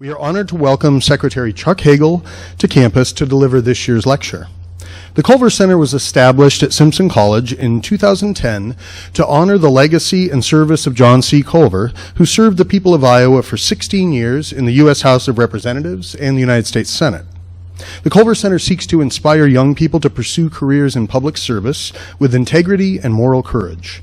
We are honored to welcome Secretary Chuck Hagel to campus to deliver this year's lecture. The Culver Center was established at Simpson College in 2010 to honor the legacy and service of John C. Culver, who served the people of Iowa for 16 years in the U.S. House of Representatives and the United States Senate. The Culver Center seeks to inspire young people to pursue careers in public service with integrity and moral courage.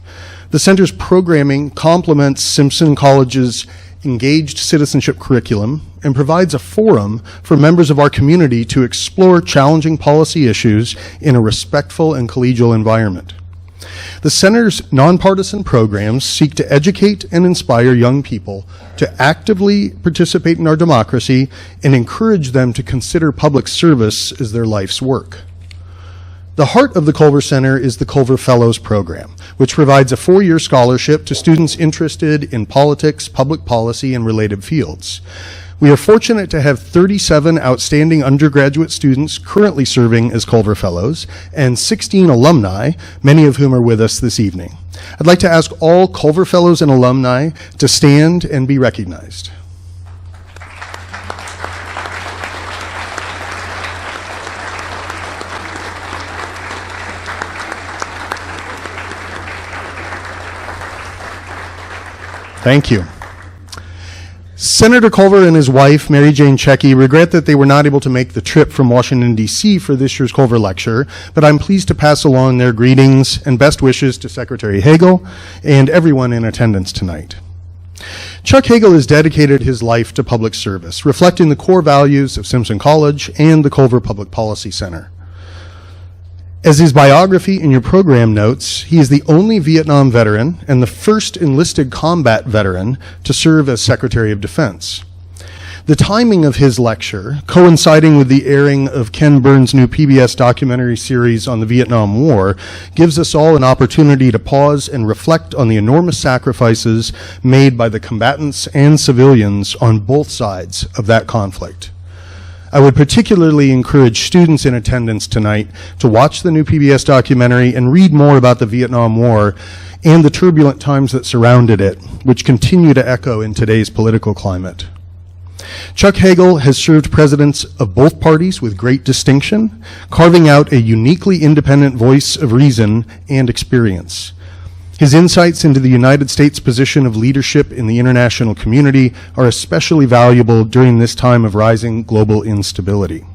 The center's programming complements Simpson College's engaged citizenship curriculum and provides a forum for members of our community to explore challenging policy issues in a respectful and collegial environment. The center's nonpartisan programs seek to educate and inspire young people to actively participate in our democracy and encourage them to consider public service as their life's work. The heart of the Culver Center is the Culver Fellows Program, which provides a 4-year scholarship to students interested in politics, public policy, and related fields. We are fortunate to have 37 outstanding undergraduate students currently serving as Culver Fellows and 16 alumni, many of whom are with us this evening. I'd like to ask all Culver Fellows and alumni to stand and be recognized. Thank you. Senator Culver and his wife, Mary Jane Checky, regret that they were not able to make the trip from Washington, D.C. for this year's Culver lecture, but I'm pleased to pass along their greetings and best wishes to Secretary Hagel and everyone in attendance tonight. Chuck Hagel has dedicated his life to public service, reflecting the core values of Simpson College and the Culver Public Policy Center. As his biography in your program notes, he is the only Vietnam veteran and the first enlisted combat veteran to serve as Secretary of Defense. The timing of his lecture, coinciding with the airing of Ken Burns' new PBS documentary series on the Vietnam War, gives us all an opportunity to pause and reflect on the enormous sacrifices made by the combatants and civilians on both sides of that conflict. I would particularly encourage students in attendance tonight to watch the new PBS documentary and read more about the Vietnam War and the turbulent times that surrounded it, which continue to echo in today's political climate. Chuck Hagel has served presidents of both parties with great distinction, carving out a uniquely independent voice of reason and experience. His insights into the United States' position of leadership in the international community are especially valuable during this time of rising global instability.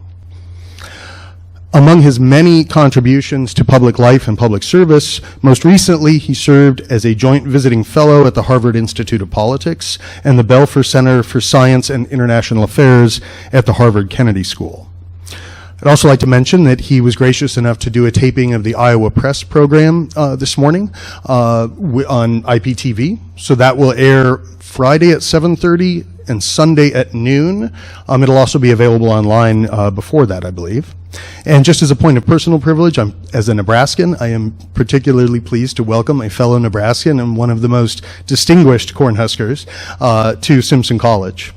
Among his many contributions to public life and public service, most recently he served as a joint visiting fellow at the Harvard Institute of Politics and the Belfer Center for Science and International Affairs at the Harvard Kennedy School. I'd also like to mention that he was gracious enough to do a taping of the Iowa Press program this morning on IPTV. So that will air Friday at 7:30 and Sunday at noon. It'll also be available online before that, I believe. And just as a point of personal privilege, as a Nebraskan, I am particularly pleased to welcome a fellow Nebraskan and one of the most distinguished Cornhuskers to Simpson College.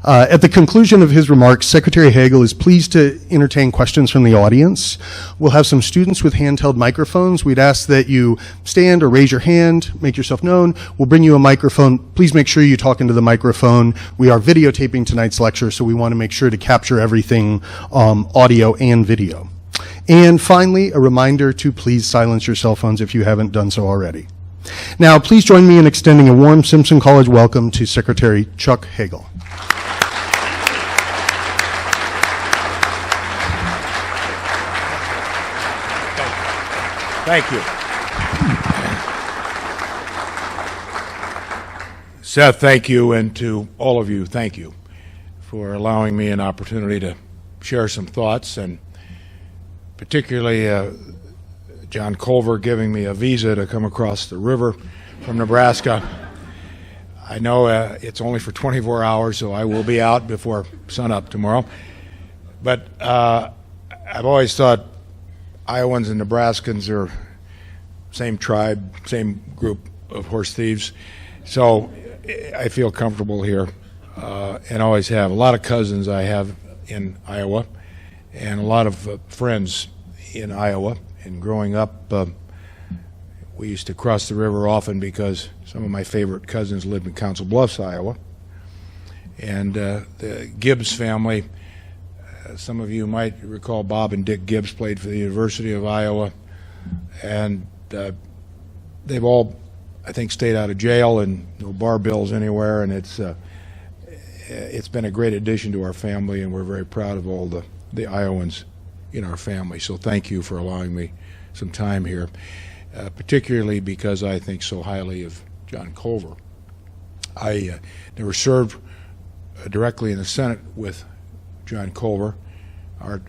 At the conclusion of his remarks, Secretary Hagel is pleased to entertain questions from the audience. We'll have some students with handheld microphones. We'd ask that you stand or raise your hand, make yourself known. We'll bring you a microphone. Please make sure you talk into the microphone. We are videotaping tonight's lecture, so we want to make sure to capture everything, audio and video. And finally, a reminder to please silence your cell phones if you haven't done so already. Now, please join me in extending a warm Simpson College welcome to Secretary Chuck Hagel. Thank you. Seth, thank you, and to all of you, thank you for allowing me an opportunity to share some thoughts, and particularly John Culver giving me a visa to come across the river from Nebraska. I know it's only for 24 hours, so I will be out before sunup tomorrow. But I've always thought Iowans and Nebraskans are same tribe, same group of horse thieves. So I feel comfortable here and always have. A lot of cousins I have in Iowa and a lot of friends in Iowa. And growing up, we used to cross the river often because some of my favorite cousins lived in Council Bluffs, Iowa. And the Gibbs family, some of you might recall Bob and Dick Gibbs played for the University of Iowa, and they've all, I think, stayed out of jail and no bar bills anywhere, and it's been a great addition to our family, and we're very proud of all the Iowans in our family. So thank you for allowing me some time here, particularly because I think so highly of John Culver. I never served directly in the Senate with John Culver. Our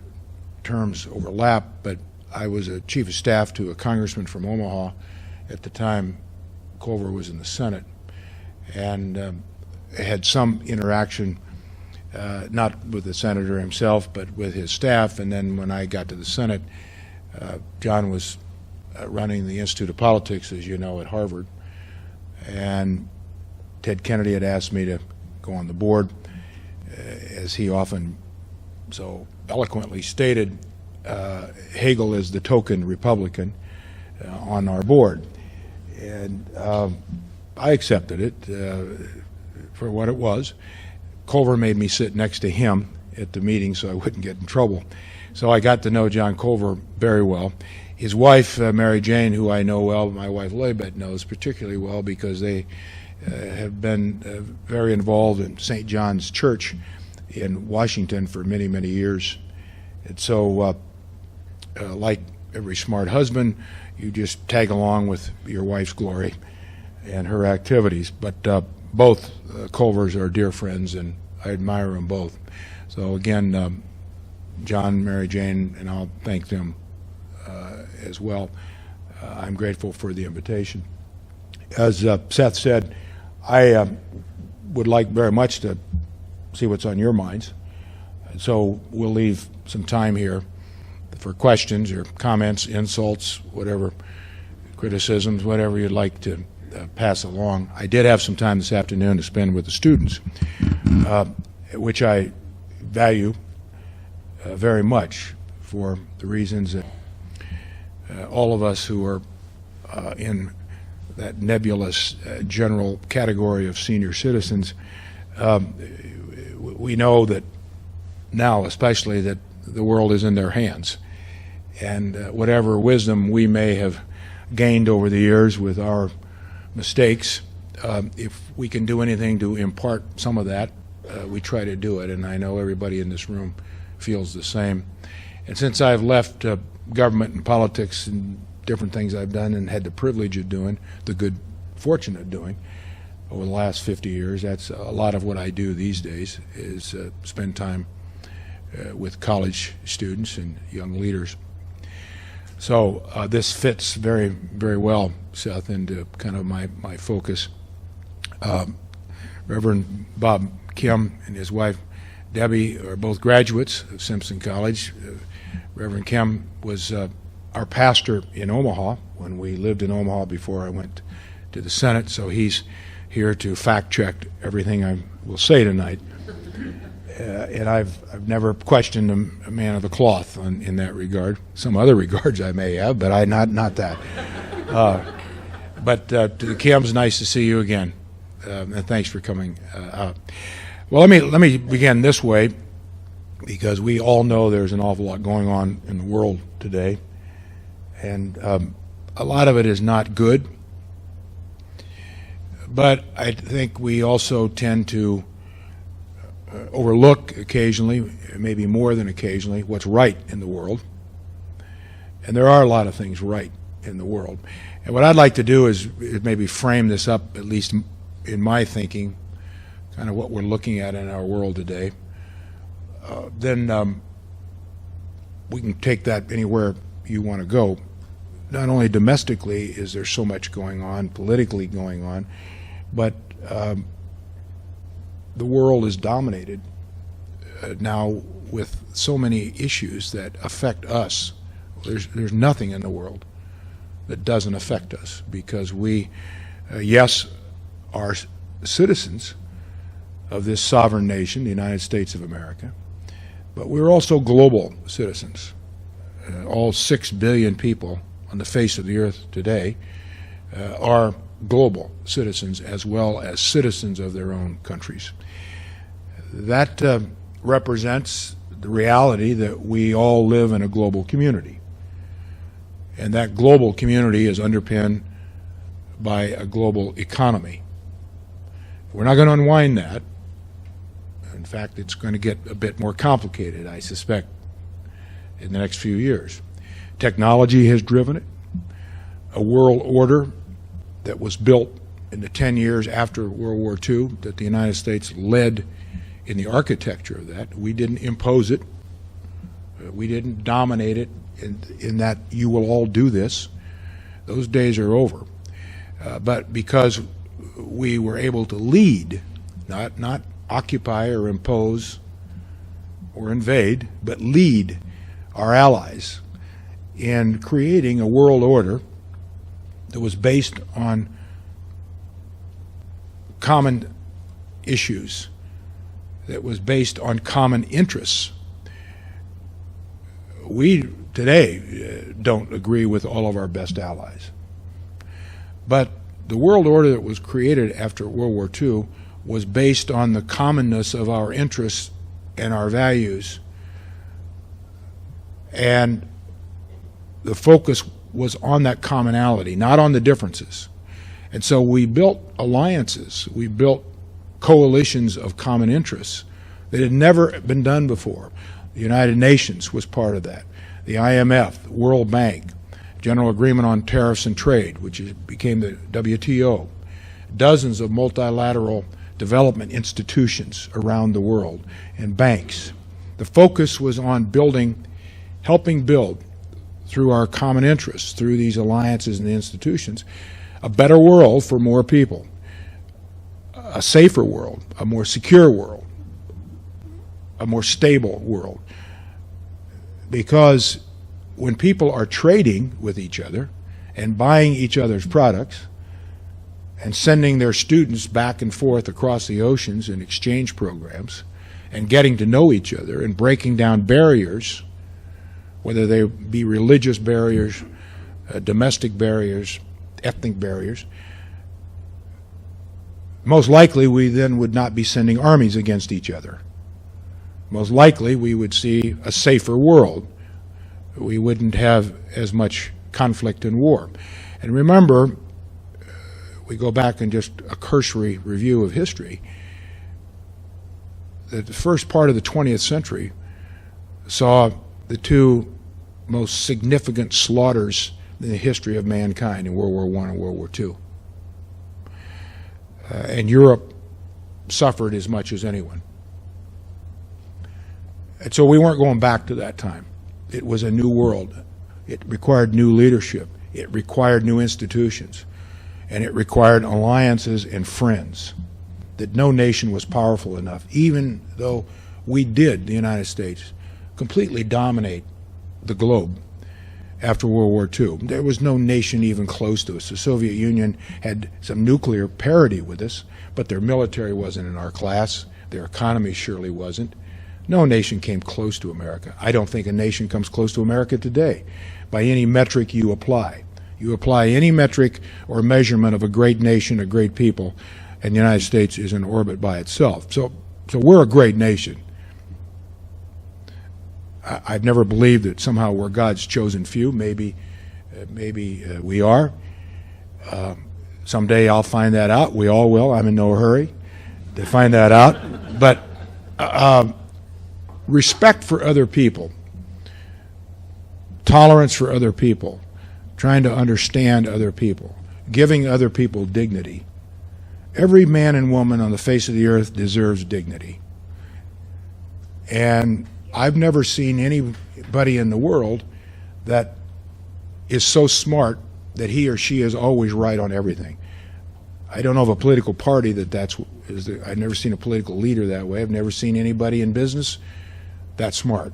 terms overlap, but I was a chief of staff to a congressman from Omaha at the time Culver was in the Senate, and had some interaction, not with the senator himself, but with his staff. And then when I got to the Senate, John was running the Institute of Politics, as you know, at Harvard, and Ted Kennedy had asked me to go on the board. As he often so eloquently stated, Hagel is the token Republican on our board. And I accepted it for what it was. Culver made me sit next to him at the meeting so I wouldn't get in trouble. So I got to know John Culver very well. His wife, Mary Jane, who I know well, my wife Leibet knows particularly well because they have been very involved in St. John's Church in Washington for many, many years. And so, like every smart husband, you just tag along with your wife's glory and her activities. But both Culvers are dear friends, and I admire them both. So again, John, Mary Jane, and I'll thank them as well. I'm grateful for the invitation. As Seth said, I would like very much to see what's on your minds. So we'll leave some time here for questions or comments, insults, whatever, criticisms, whatever you'd like to pass along. I did have some time this afternoon to spend with the students, which I value very much for the reasons that all of us who are in that nebulous general category of senior citizens, we know that now especially that the world is in their hands. And whatever wisdom we may have gained over the years with our mistakes, if we can do anything to impart some of that, we try to do it. And I know everybody in this room feels the same. And since I've left government and politics and different things I've done and had the privilege of doing, the good fortune of doing, over the last 50 years, that's a lot of what I do these days, is spend time with college students and young leaders. So this fits very, very well, Seth, into kind of my focus. Reverend Bob Kim and his wife Debbie are both graduates of Simpson College. Reverend Kim was our pastor in Omaha when we lived in Omaha before I went to the Senate, so he's here to fact-check everything I will say tonight. And I've never questioned a man of the cloth in that regard. Some other regards I may have, but not that. But to the Kims, nice to see you again, and thanks for coming out. Well, let me begin this way, because we all know there's an awful lot going on in the world today, and a lot of it is not good. But I think we also tend to overlook occasionally, maybe more than occasionally, what's right in the world. And there are a lot of things right in the world. And what I'd like to do is maybe frame this up, at least in my thinking, kind of what we're looking at in our world today. Then we can take that anywhere you want to go. Not only domestically is there so much going on, politically going on, but the world is dominated now with so many issues that affect us. There's nothing in the world that doesn't affect us, because we, yes, are citizens of this sovereign nation, the United States of America, but we're also global citizens. All 6 billion people on the face of the earth today are global citizens, as well as citizens of their own countries. That represents the reality that we all live in a global community. And that global community is underpinned by a global economy. We're not going to unwind that. In fact, it's going to get a bit more complicated, I suspect, in the next few years. Technology has driven it. A world order that was built in the 10 years after World War II, that the United States led in the architecture of that. We didn't impose it. We didn't dominate it in that you will all do this. Those days are over. But because we were able to lead, not occupy or impose or invade, but lead our allies in creating a world order that was based on common issues, that was based on common interests. We today don't agree with all of our best allies. But the world order that was created after World War II was based on the commonness of our interests and our values. And the focus was on that commonality, not on the differences. And so we built alliances, we built coalitions of common interests that had never been done before. The United Nations was part of that. The IMF, the World Bank, General Agreement on Tariffs and Trade, which became the WTO, dozens of multilateral development institutions around the world, and banks. The focus was on helping build, through our common interests, through these alliances and institutions, a better world for more people, a safer world, a more secure world, a more stable world. Because when people are trading with each other and buying each other's products and sending their students back and forth across the oceans in exchange programs and getting to know each other and breaking down barriers, whether they be religious barriers, domestic barriers, ethnic barriers, most likely we then would not be sending armies against each other. Most likely we would see a safer world. We wouldn't have as much conflict and war. And remember, we go back in just a cursory review of history, that the first part of the 20th century saw the two most significant slaughters in the history of mankind in World War I and World War II. And Europe suffered as much as anyone. And so we weren't going back to that time. It was a new world. It required new leadership. It required new institutions. And it required alliances and friends. That no nation was powerful enough, even though we did, the United States, completely dominate the globe after World War II. There was no nation even close to us. The Soviet Union had some nuclear parity with us, but their military wasn't in our class. Their economy surely wasn't. No nation came close to America. I don't think a nation comes close to America today by any metric you apply. You apply any metric or measurement of a great nation, a great people, and the United States is in orbit by itself. So we're a great nation. I've never believed that somehow we're God's chosen few. Maybe we are. Someday I'll find that out. We all will. I'm in no hurry to find that out. But respect for other people, tolerance for other people, trying to understand other people, giving other people dignity. Every man and woman on the face of the earth deserves dignity. And I've never seen anybody in the world that is so smart that he or she is always right on everything. I don't know of a political party I've never seen a political leader that way. I've never seen anybody in business that smart.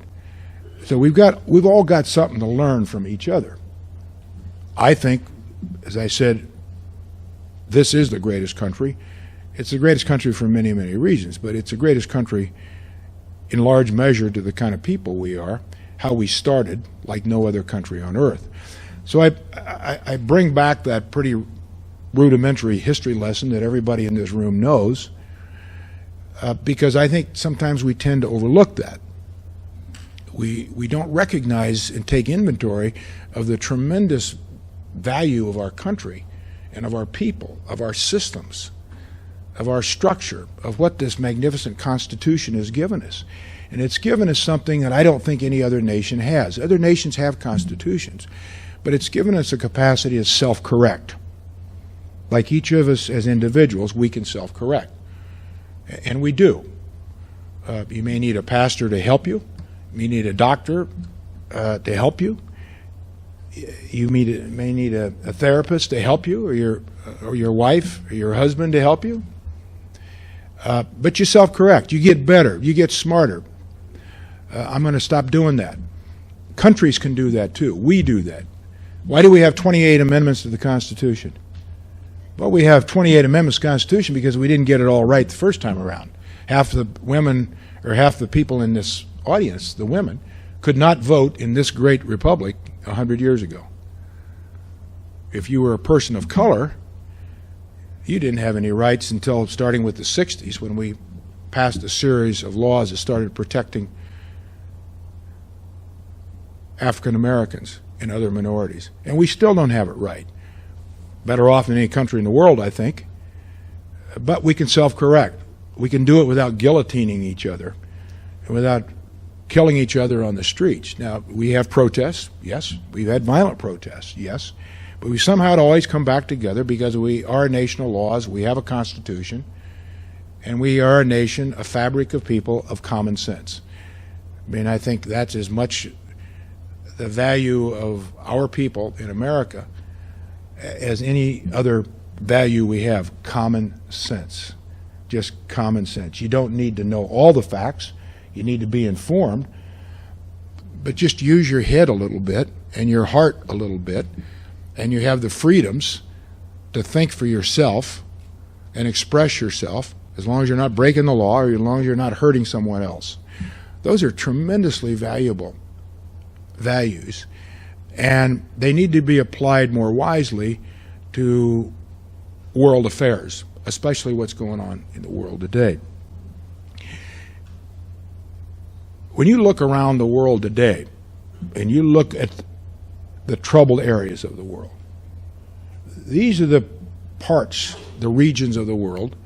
So we've all got something to learn from each other. I think, as I said, this is the greatest country. It's the greatest country for many, many reasons, but it's the greatest country in large measure to the kind of people we are, how we started, like no other country on earth. So I bring back that pretty rudimentary history lesson that everybody in this room knows, because I think sometimes we tend to overlook that. We don't recognize and take inventory of the tremendous value of our country and of our people, of our systems, of our structure, of what this magnificent Constitution has given us. And it's given us something that I don't think any other nation has. Other nations have constitutions, but it's given us a capacity to self-correct. Like each of us as individuals, we can self-correct. And we do. You may need a pastor to help you. You need a doctor to help you. You may need a therapist to help you, or your wife or your husband to help you. But you self-correct. You get better. You get smarter. I'm going to stop doing that. Countries can do that too. We do that. Why do we have 28 amendments to the Constitution? Well, we have 28 amendments to the Constitution because we didn't get it all right the first time around. Half the women, or half the people in this audience, the women, could not vote in this great republic 100 years ago. If you were a person of color, you didn't have any rights until starting with the 60s, when we passed a series of laws that started protecting African Americans and other minorities. And we still don't have it right. Better off than any country in the world, I think. But we can self-correct. We can do it without guillotining each other and without killing each other on the streets. Now, we have protests, yes. We've had violent protests, yes. But we somehow always come back together because we are a nation of laws, we have a constitution, and we are a nation, a fabric of people of common sense. I mean, I think that's as much the value of our people in America as any other value we have. Common sense. Just common sense. You don't need to know all the facts. You need to be informed. But just use your head a little bit and your heart a little bit, and you have the freedoms to think for yourself and express yourself, as long as you're not breaking the law or as long as you're not hurting someone else. Those are tremendously valuable values, and they need to be applied more wisely to world affairs, especially what's going on in the world today. When you look around the world today and you look at the troubled areas of the world, these are the parts, the regions of the world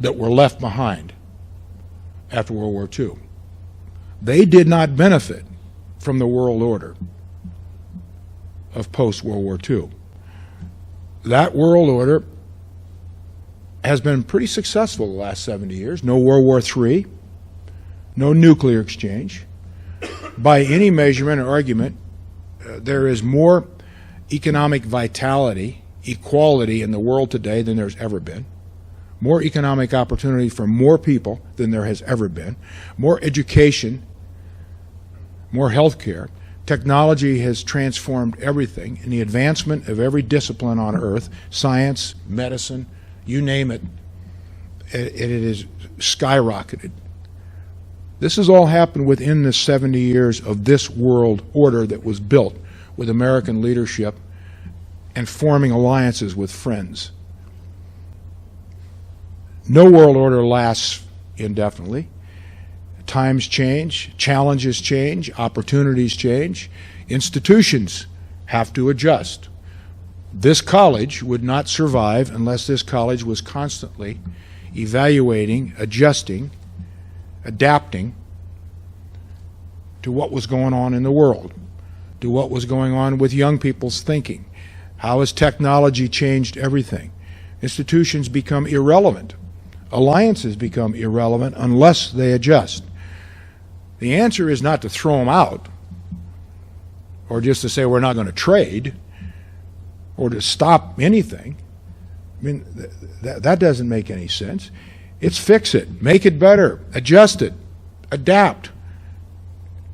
that were left behind after World War II. They did not benefit from the world order of post-World War II. That world order has been pretty successful the last 70 years. No World War III, no nuclear exchange. By any measurement or argument, there is more economic vitality, equality in the world today than there's ever been. More economic opportunity for more people than there has ever been. More education, more health care. Technology has transformed everything, and the advancement of every discipline on earth, science, medicine, you name it, it has skyrocketed. This has all happened within the 70 years of this world order that was built with American leadership and forming alliances with friends. No world order lasts indefinitely. Times change, challenges change, opportunities change, institutions have to adjust. This college would not survive unless this college was constantly evaluating, adjusting, adapting to what was going on in the world, to what was going on with young people's thinking. How has technology changed everything? Institutions become irrelevant. Alliances become irrelevant unless they adjust. The answer is not to throw them out, or just to say we're not going to trade, or to stop anything. I mean, that doesn't make any sense. It's fix it, make it better, adjust it, adapt.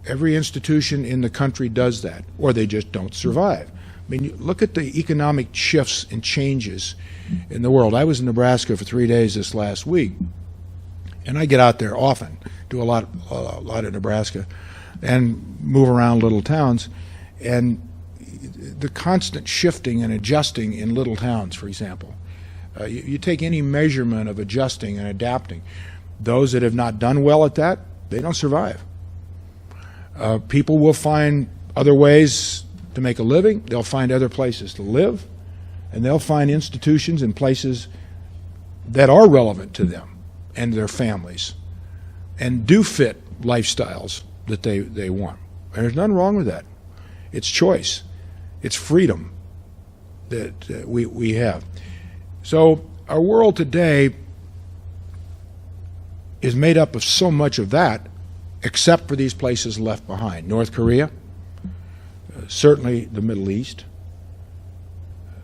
Every institution in the country does that, or they just don't survive. I mean, look at the economic shifts and changes in the world. I was in Nebraska for 3 days this last week, and I get out there often, do a lot of Nebraska, and move around little towns, and the constant shifting and adjusting in little towns, for example. You take any measurement of adjusting and adapting. those that have not done well at that, they don't survive. People will find other ways to make a living. They'll find other places to live, and they'll find institutions and places that are relevant to them and their families and do fit lifestyles that they want. And there's nothing wrong with that. It's choice. It's freedom that we have. So our world today is made up of so much of that, except for these places left behind. North Korea, certainly the Middle East,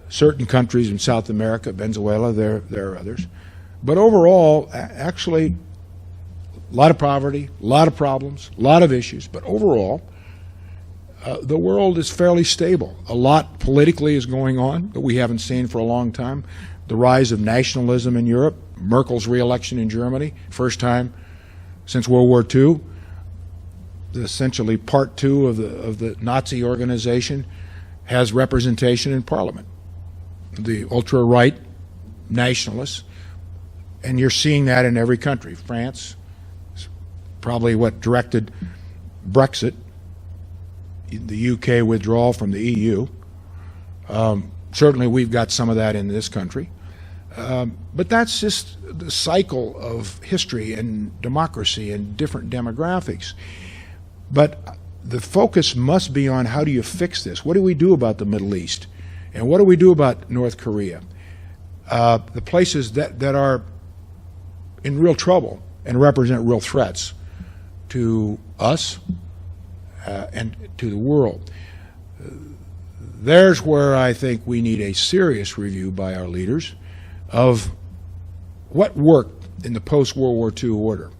certain countries in South America, Venezuela, there are others. But overall, actually, a lot of poverty, a lot of problems, a lot of issues. But overall, the world is fairly stable. A lot politically is going on that we haven't seen for a long time. The rise of nationalism in Europe, Merkel's re-election in Germany, first time since World War II. Essentially part two of the Nazi organization has representation in Parliament. The ultra-right nationalists, and you're seeing that in every country. France, probably what directed Brexit, the UK withdrawal from the EU. Certainly we've got some of that in this country. But that's just the cycle of history and democracy and different demographics. But the focus must be on how do you fix this? What do we do about the Middle East? And what do we do about North Korea? The places that are in real trouble and represent real threats to us and to the world. There's where I think we need a serious review by our leaders of what worked in the post-World War II order.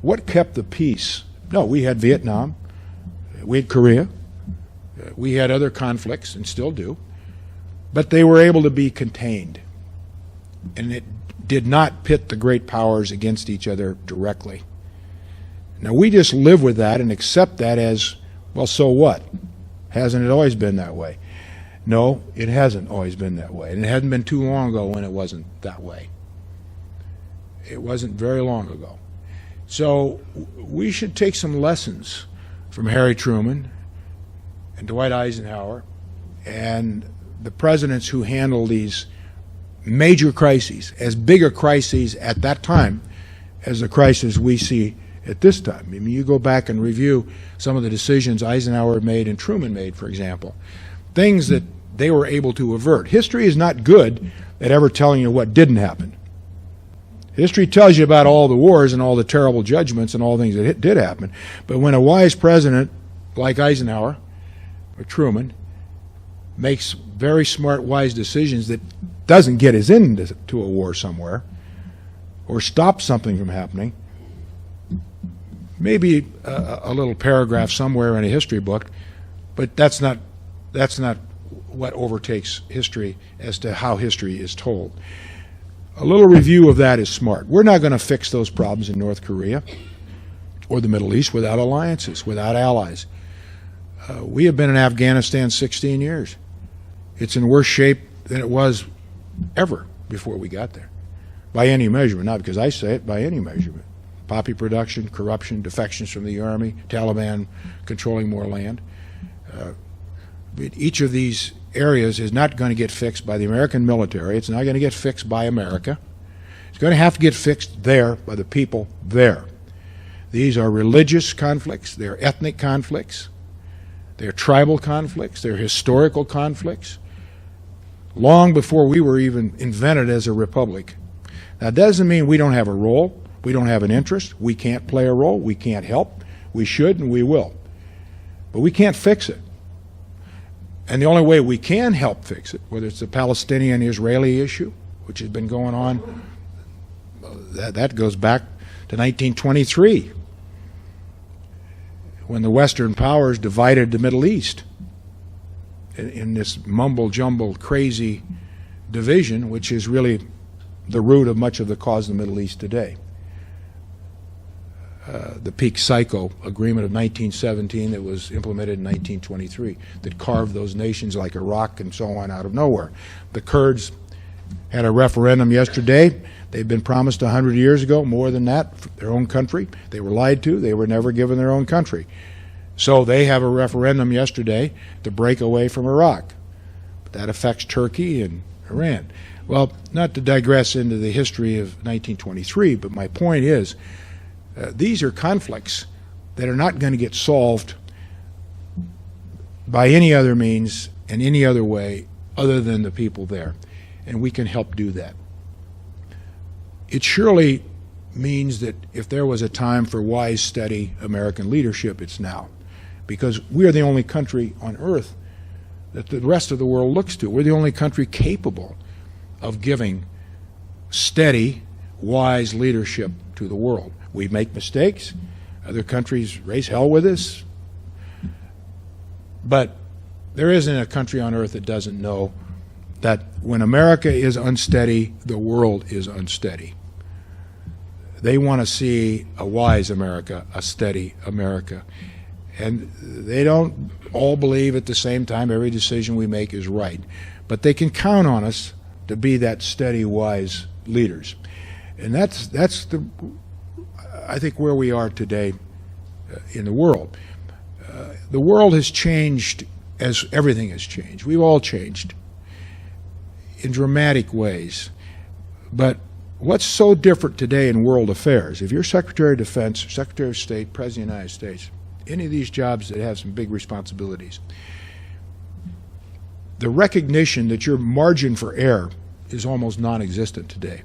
What kept the peace? No, we had Vietnam, we had Korea, we had other conflicts and still do, but they were able to be contained. And it did not pit the great powers against each other directly. Now we just live with that and accept that as, well, so what? Hasn't it always been that way? No, it hasn't always been that way. And it hadn't been too long ago when it wasn't that way. It wasn't very long ago. So we should take some lessons from Harry Truman and Dwight Eisenhower and the presidents who handled these major crises, as big a crises at that time as the crisis we see at this time. I mean, you go back and review some of the decisions Eisenhower made and Truman made, for example, things that they were able to avert. History is not good at ever telling you what didn't happen. History tells you about all the wars and all the terrible judgments and all the things that did happen. But when a wise president like Eisenhower or Truman makes very smart, wise decisions that doesn't get us into a war somewhere or stops something from happening, maybe a little paragraph somewhere in a history book, but that's not what overtakes history as to how history is told. A little review of that is smart. We're not going to fix those problems in North Korea or the Middle East without alliances, without allies. We have been in Afghanistan 16 years. It's in worse shape than it was ever before we got there, by any measurement, not because I say it, by any measurement. Poppy production, corruption, defections from the army, Taliban controlling more land. Each of these areas is not going to get fixed by the American military. It's not going to get fixed by America. It's going to have to get fixed there by the people there. These are religious conflicts. They're ethnic conflicts. They're tribal conflicts. They're historical conflicts. Long before we were even invented as a republic. Now, that doesn't mean we don't have a role. We don't have an interest. We can't play a role. We can't help. We should and we will. But we can't fix it. And the only way we can help fix it, whether it's the Palestinian-Israeli issue, which has been going on, that goes back to 1923, when the Western powers divided the Middle East in this mumble-jumble, crazy division, which is really the root of much of the cause of the Middle East today. The peak psycho agreement of 1917 that was implemented in 1923 that carved those nations like Iraq and so on out of nowhere. The Kurds had a referendum yesterday. They've been promised 100 years ago, more than that, their own country. They were lied to. They were never given their own country. So they have a referendum yesterday to break away from Iraq. But that affects Turkey and Iran. Well, not to digress into the history of 1923, but my point is these are conflicts that are not going to get solved by any other means and any other way other than the people there. And we can help do that. It surely means that if there was a time for wise, steady American leadership, it's now. Because we are the only country on earth that the rest of the world looks to. We're the only country capable of giving steady, wise leadership to the world. We make mistakes. Other countries raise hell with us. But there isn't a country on earth that doesn't know that when America is unsteady, the world is unsteady. They want to see a wise America, a steady America. And they don't all believe at the same time every decision we make is right. But they can count on us to be that steady, wise leaders. And that's I think, where we are today in the world. The world has changed as everything has changed. We've all changed in dramatic ways. But what's so different today in world affairs? If you're Secretary of Defense, Secretary of State, President of the United States, any of these jobs that have some big responsibilities, the recognition that your margin for error is almost non-existent today.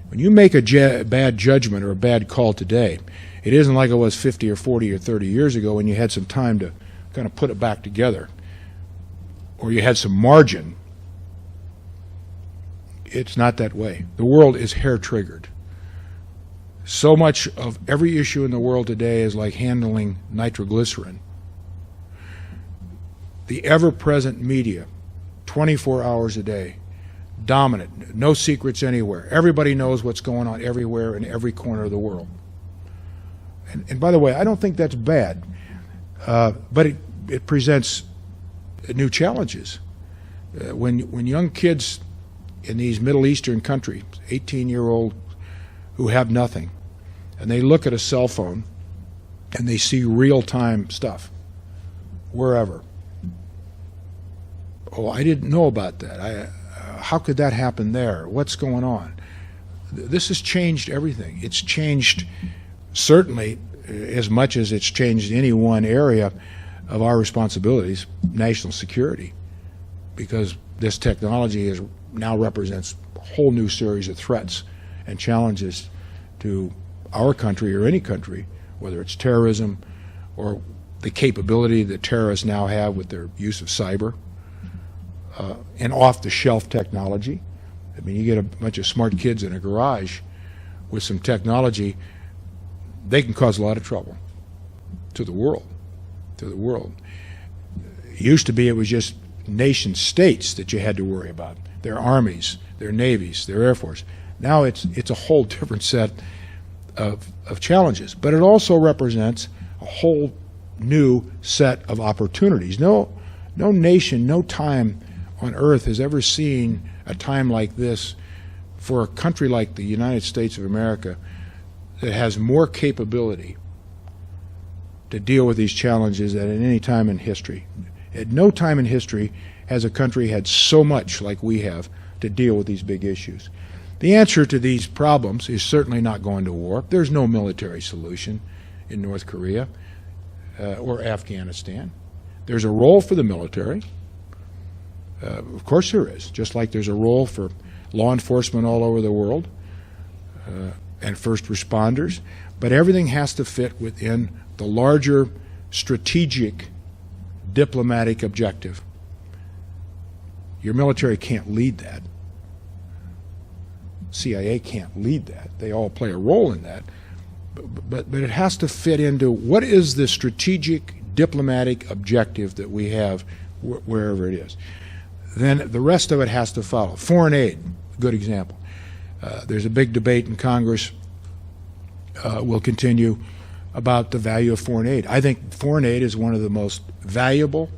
When you make a bad judgment or a bad call today, it isn't like it was 50 or 40 or 30 years ago when you had some time to kind of put it back together, or you had some margin. It's not that way. The world is hair-triggered. So much of every issue in the world today is like handling nitroglycerin. The ever-present media, 24 hours a day, dominant, no secrets anywhere. Everybody knows what's going on everywhere in every corner of the world. And by the way, I don't think that's bad, but it presents new challenges. When young kids in these Middle Eastern countries, 18-year-old who have nothing, and they look at a cell phone and they see real-time stuff wherever. Oh, I didn't know about that. How could that happen there? What's going on? This has changed everything. It's changed certainly as much as it's changed any one area of our responsibilities, national security, because this technology now represents a whole new series of threats and challenges to our country or any country, whether it's terrorism or the capability that terrorists now have with their use of cyber and off-the-shelf technology. I mean, you get a bunch of smart kids in a garage with some technology, they can cause a lot of trouble to the world. It used to be it was just nation states that you had to worry about, their armies, their navies, their air force. Now it's a whole different set of challenges, but it also represents a whole new set of opportunities. No nation, no time on earth has ever seen a time like this for a country like the United States of America that has more capability to deal with these challenges than at any time in history. At no time in history has a country had so much like we have to deal with these big issues. The answer to these problems is certainly not going to war. There's no military solution in North Korea or Afghanistan. There's a role for the military. Of course there is, just like there's a role for law enforcement all over the world and first responders. But everything has to fit within the larger strategic diplomatic objective. Your military can't lead that. CIA can't lead that. They all play a role in that. But it has to fit into what is the strategic diplomatic objective that we have wherever it is. Then the rest of it has to follow. Foreign aid, good example. There's a big debate in Congress, will continue, about the value of foreign aid. I think foreign aid is one of the most valuable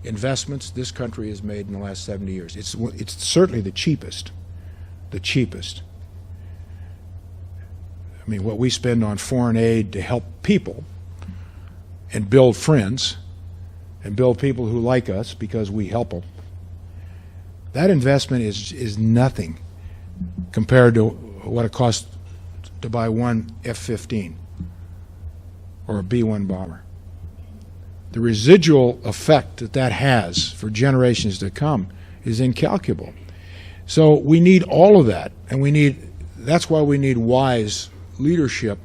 investments this country has made in the last 70 years. It's certainly the cheapest. The cheapest. I mean, what we spend on foreign aid to help people and build friends and build people who like us because we help them, that investment is nothing compared to what it costs to buy one F-15 or a B-1 bomber. The residual effect that that has for generations to come is incalculable. So we need all of that, and that's why we need wise leadership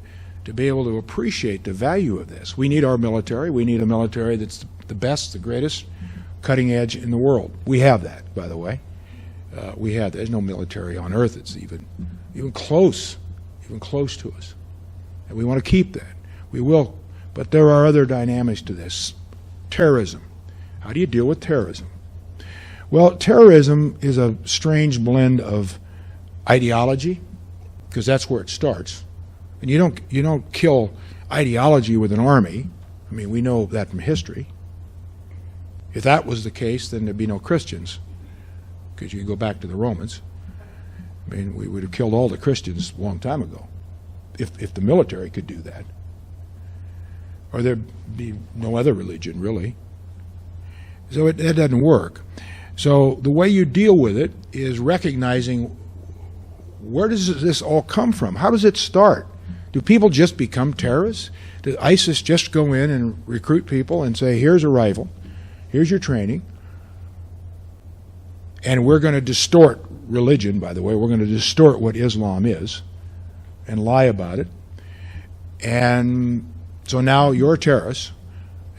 to be able to appreciate the value of this. We need our military. We need a military that's the best, the greatest, cutting edge in the world. We have that, by the way. There's no military on earth that's even close to us. And we want to keep that. We will. But there are other dynamics to this. Terrorism. How do you deal with terrorism? Well, terrorism is a strange blend of ideology, because that's where it starts. And you don't kill ideology with an army. I mean, we know that from history. If that was the case, then there'd be no Christians, because you go back to the Romans. I mean, we would have killed all the Christians a long time ago, if the military could do that. Or there'd be no other religion, really. So that doesn't work. So the way you deal with it is recognizing, where does this all come from? How does it start? Do people just become terrorists? Does ISIS just go in and recruit people and say, here's a rifle, here's your training, and we're going to distort religion, by the way, we're going to distort what Islam is and lie about it. And so now you're a terrorist,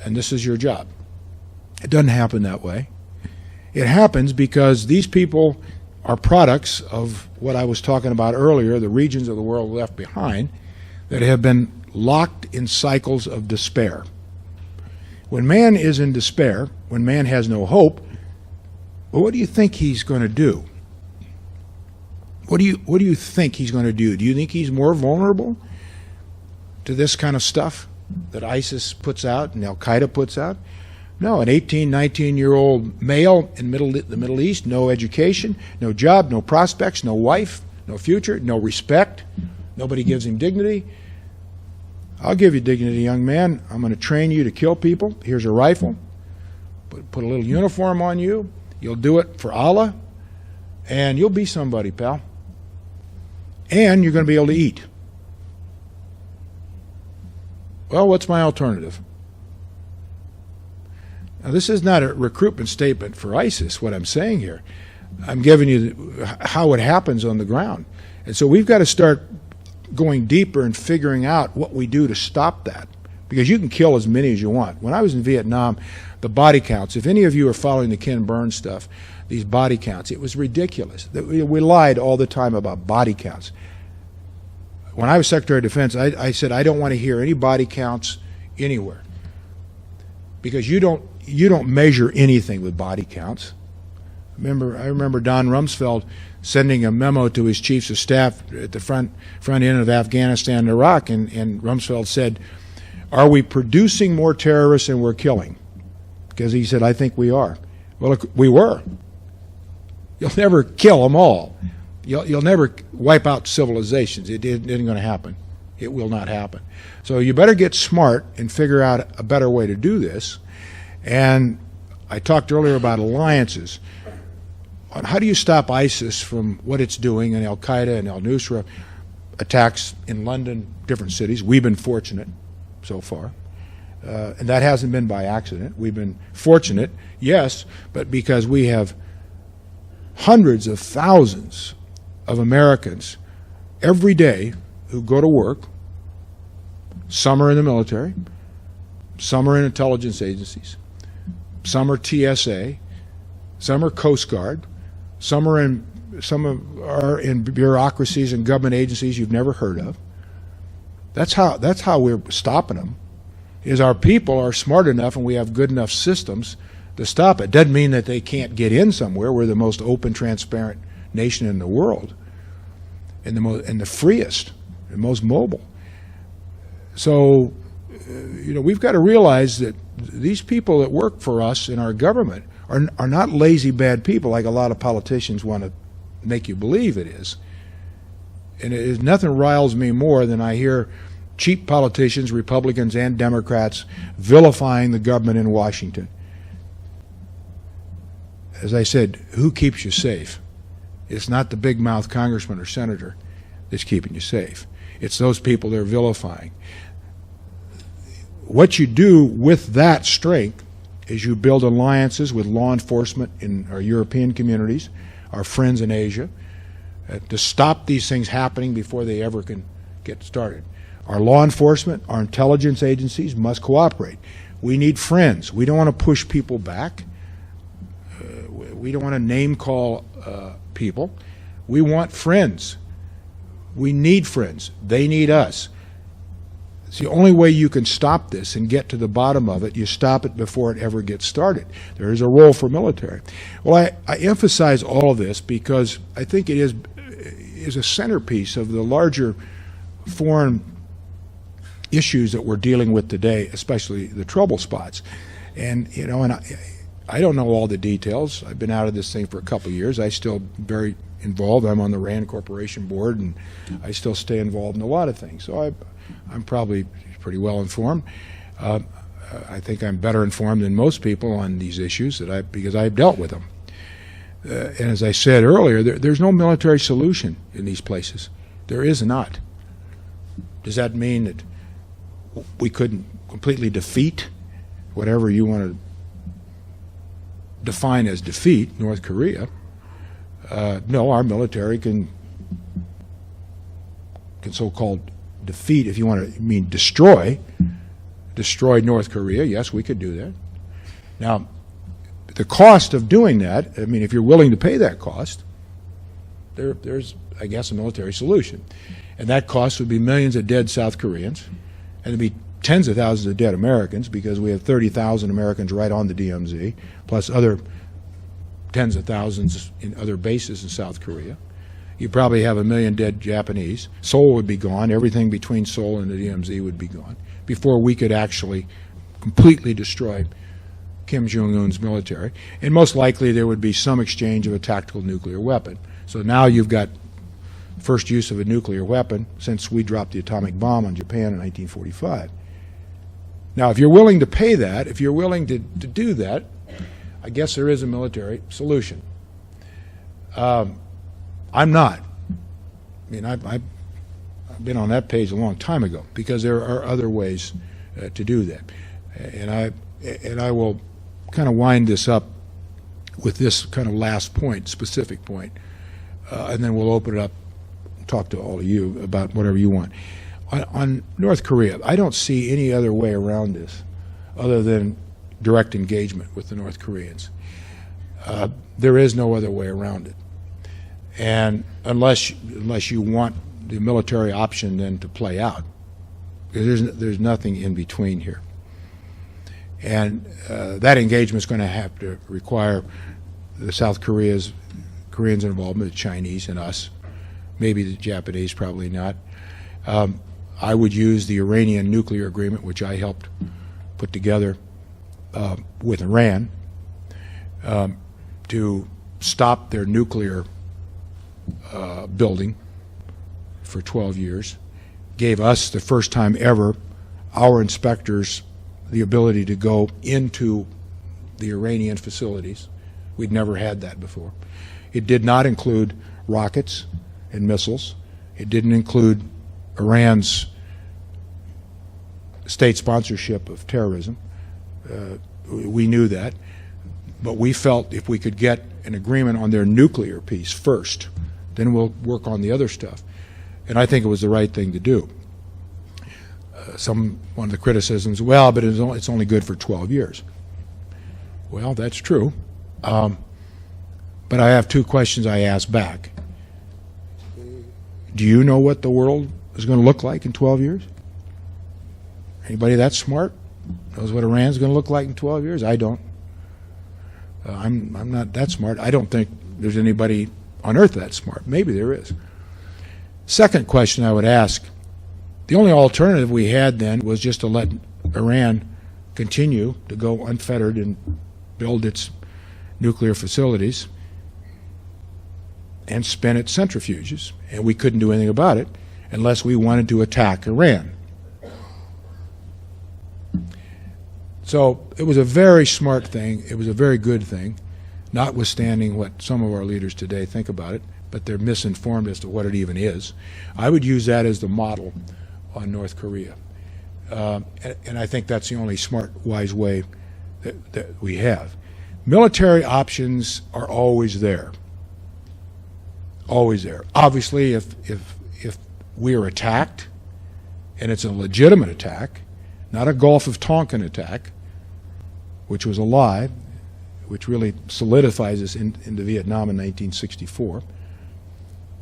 and this is your job. It doesn't happen that way. It happens because these people are products of what I was talking about earlier, the regions of the world left behind that have been locked in cycles of despair. When man is in despair, when man has no hope, well, what do you think he's going to do? What do you think he's going to do? Do you think he's more vulnerable to this kind of stuff that ISIS puts out and Al-Qaeda puts out? No, an 18, 19-year-old male in the Middle East, no education, no job, no prospects, no wife, no future, no respect. Nobody gives him dignity. I'll give you dignity, young man. I'm going to train you to kill people. Here's a rifle. Put a little uniform on you. You'll do it for Allah, and you'll be somebody, pal. And you're going to be able to eat. Well, what's my alternative? Now, this is not a recruitment statement for ISIS, what I'm saying here. I'm giving you how it happens on the ground. And so we've got to start going deeper and figuring out what we do to stop that. Because you can kill as many as you want. When I was in Vietnam, the body counts, if any of you are following the Ken Burns stuff, these body counts, it was ridiculous. We lied all the time about body counts. When I was Secretary of Defense, I said I don't want to hear any body counts anywhere. Because you don't measure anything with body counts. I remember Don Rumsfeld sending a memo to his chiefs of staff at the front end of Afghanistan and Iraq, and Rumsfeld said, "Are we producing more terrorists than we're killing?" Because he said, "I think we are." Well, look, we were. You'll never kill them all. You'll never wipe out civilizations. It isn't going to happen. It will not happen. So you better get smart and figure out a better way to do this. And I talked earlier about alliances. How do you stop ISIS from what it's doing, and Al-Qaeda and al-Nusra attacks in London, different cities? We've been fortunate so far. And that hasn't been by accident. We've been fortunate, yes, but because we have hundreds of thousands of Americans every day who go to work. Some are in the military, some are in intelligence agencies, some are TSA, some are Coast Guard, some are in bureaucracies and government agencies you've never heard of. That's how we're stopping them. Is our people are smart enough and we have good enough systems to stop it. Doesn't mean that they can't get in somewhere. We're the most open, transparent nation in the world, and the freest and most mobile. So, we've got to realize that these people that work for us in our government are not lazy, bad people like a lot of politicians want to make you believe it is. And nothing riles me more than I hear cheap politicians, Republicans and Democrats, vilifying the government in Washington. As I said, who keeps you safe? It's not the big mouth congressman or senator that's keeping you safe. It's those people they're vilifying. What you do with that strength is you build alliances with law enforcement in our European communities, our friends in Asia, to stop these things happening before they ever can get started. Our law enforcement, our intelligence agencies must cooperate. We need friends. We don't want to push people back. We don't want to name call people. We want friends. We need friends. They need us. It's the only way you can stop this and get to the bottom of it. You stop it before it ever gets started. There is a role for military. Well, I emphasize all of this because I think it is a centerpiece of the larger foreign issues that we're dealing with today, especially the trouble spots. And, you know, and I don't know all the details. I've been out of this thing for a couple of years. I still very involved. I'm on the RAND Corporation board, and I still stay involved in a lot of things. So I'm probably pretty well informed. I think I'm better informed than most people on these issues because I've dealt with them. And as I said earlier, there's no military solution in these places. There is not. Does that mean that we couldn't completely defeat whatever you want to define as defeat, North Korea? No, our military can so-called defeat, if you want to mean destroy North Korea. Yes, we could do that. Now, the cost of doing that, I mean, if you're willing to pay that cost, there's, I guess, a military solution. And that cost would be millions of dead South Koreans, and there'd be tens of thousands of dead Americans because we have 30,000 Americans right on the DMZ, plus other tens of thousands in other bases in South Korea. You probably have 1 million dead Japanese. Seoul would be gone. Everything between Seoul and the DMZ would be gone before we could actually completely destroy Kim Jong-un's military. And most likely there would be some exchange of a tactical nuclear weapon. So now you've got first use of a nuclear weapon since we dropped the atomic bomb on Japan in 1945. Now, if you're willing to pay that, if you're willing to do that, I guess there is a military solution. I'm not. I mean, I've been on that page a long time ago because there are other ways to do that. And I will kind of wind this up with this kind of last point, specific point, and then we'll open it up and talk to all of you about whatever you want. On North Korea, I don't see any other way around this other than direct engagement with the North Koreans. There is no other way around it. And unless you want the military option then to play out, there's nothing in between here. And that engagement is going to have to require the South Koreans' involvement, the Chinese and us, maybe the Japanese, probably not. I would use the Iranian nuclear agreement, which I helped put together with Iran, to stop their nuclear building for 12 years, gave us the first time ever, our inspectors, the ability to go into the Iranian facilities. We'd never had that before. It did not include rockets and missiles. It didn't include Iran's state sponsorship of terrorism. We knew that. But we felt if we could get an agreement on their nuclear piece first, then we'll work on the other stuff. And I think it was the right thing to do. One of the criticisms, well, but it's only good for 12 years. Well, that's true. But I have two questions I ask back. Do you know what the world is going to look like in 12 years? Anybody that smart knows what Iran's going to look like in 12 years? I don't. I'm not that smart. I don't think there's anybody on earth that smart. Maybe there is. Second question I would ask, the only alternative we had then was just to let Iran continue to go unfettered and build its nuclear facilities and spin its centrifuges, and we couldn't do anything about it unless we wanted to attack Iran. So it was a very smart thing. It was a very good thing, notwithstanding what some of our leaders today think about it, but they're misinformed as to what it even is. I would use that as the model on North Korea. And I think that's the only smart, wise way that we have. Military options are always there. Always there. Obviously, if we are attacked, and it's a legitimate attack, not a Gulf of Tonkin attack, which was a lie, which really solidifies us into Vietnam in 1964.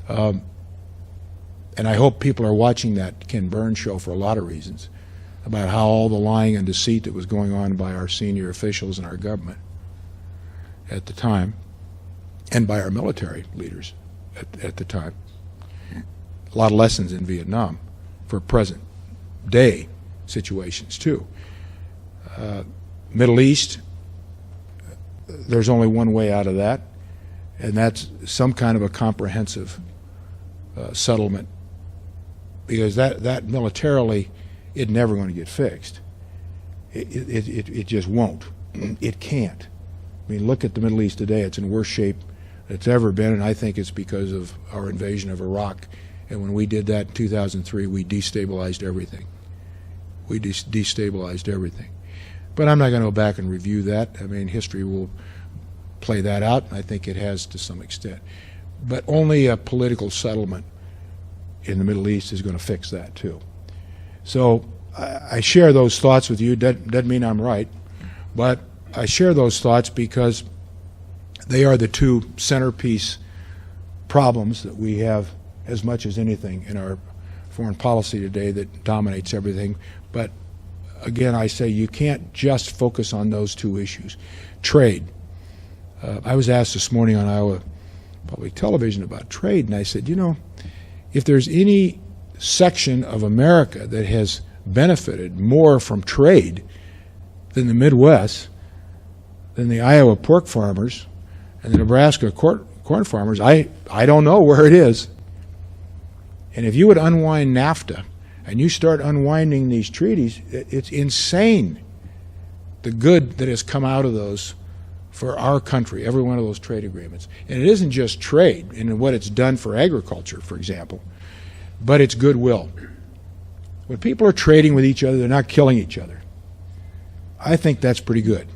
And I hope people are watching that Ken Burns show for a lot of reasons, about how all the lying and deceit that was going on by our senior officials in our government at the time, and by our military leaders at the time. A lot of lessons in Vietnam for present day situations too. Middle East, there's only one way out of that, and that's some kind of a comprehensive settlement, because that militarily, it's never going to get fixed. It just won't. It can't. I mean, look at the Middle East today. It's in worse shape than it's ever been, and I think it's because of our invasion of Iraq. And when we did that in 2003, we destabilized everything. We destabilized everything. But I'm not going to go back and review that. I mean, history will play that out, and I think it has to some extent. But only a political settlement in the Middle East is going to fix that, too. So I share those thoughts with you. Doesn't mean I'm right, but I share those thoughts because they are the two centerpiece problems that we have as much as anything in our foreign policy today that dominates everything. But again, I say you can't just focus on those two issues. Trade. I was asked this morning on Iowa Public Television about trade, and I said, you know, if there's any section of America that has benefited more from trade than the Midwest, than the Iowa pork farmers and the Nebraska corn farmers, I don't know where it is. And if you would unwind NAFTA and you start unwinding these treaties, it's insane the good that has come out of those for our country, every one of those trade agreements. And it isn't just trade and what it's done for agriculture, for example, but it's goodwill. When people are trading with each other, they're not killing each other. I think that's pretty good.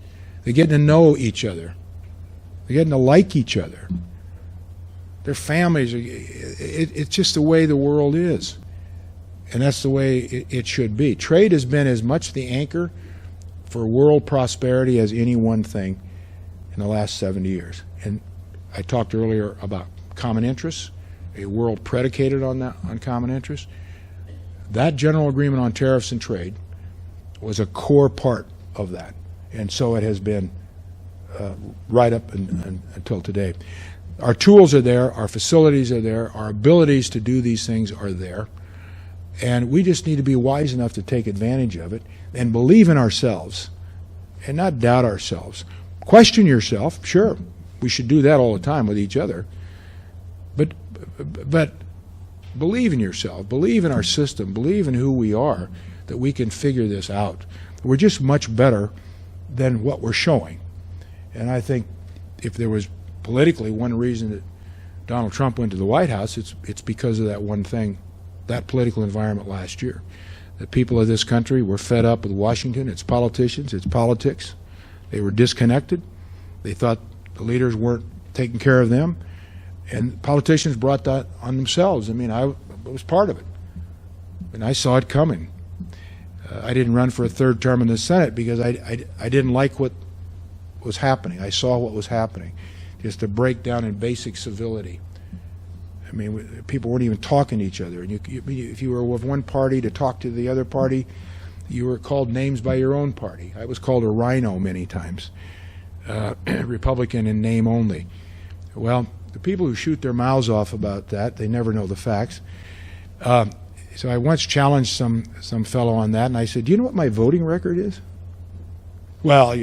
They're getting to know each other. They're getting to like each other. Their families, it's just the way the world is. And that's the way it should be. Trade has been as much the anchor for world prosperity as any one thing in the last 70 years. And I talked earlier about common interests, a world predicated on that, on common interests. That general agreement on tariffs and trade was a core part of that. And so it has been right up until today. Our tools are there, our facilities are there, our abilities to do these things are there, and we just need to be wise enough to take advantage of it and believe in ourselves and not doubt ourselves. Question yourself, sure, we should do that all the time with each other, but believe in yourself, believe in our system, believe in who we are, that we can figure this out. We're just much better than what we're showing. And I think if there was politically one reason that Donald Trump went to the White House, it's because of that one thing, that political environment last year. The people of this country were fed up with Washington, its politicians, its politics. They were disconnected. They thought the leaders weren't taking care of them. And politicians brought that on themselves. I mean, I was part of it. And I saw it coming. I didn't run for a third term in the Senate because I didn't like what was happening. I saw what was happening. Just a breakdown in basic civility. I mean, people weren't even talking to each other. And if you were with one party to talk to the other party, you were called names by your own party. I was called a rhino many times, Republican in name only. Well, the people who shoot their mouths off about that, they never know the facts. So I once challenged some fellow on that, and I said, do you know what my voting record is? Well,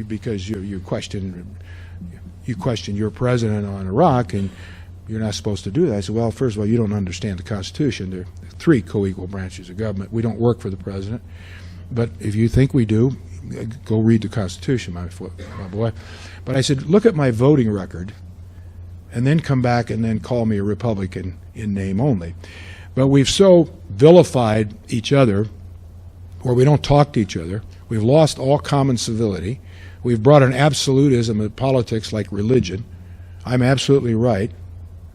because you question your president on Iraq, and you're not supposed to do that. I said, well, first of all, you don't understand the Constitution. There are 3 co-equal branches of government. We don't work for the president. But if you think we do, go read the Constitution, my boy. But I said, look at my voting record, and then come back and then call me a Republican in name only. But we've so vilified each other, or we don't talk to each other. We've lost all common civility. We've brought an absolutism of politics like religion. I'm absolutely right,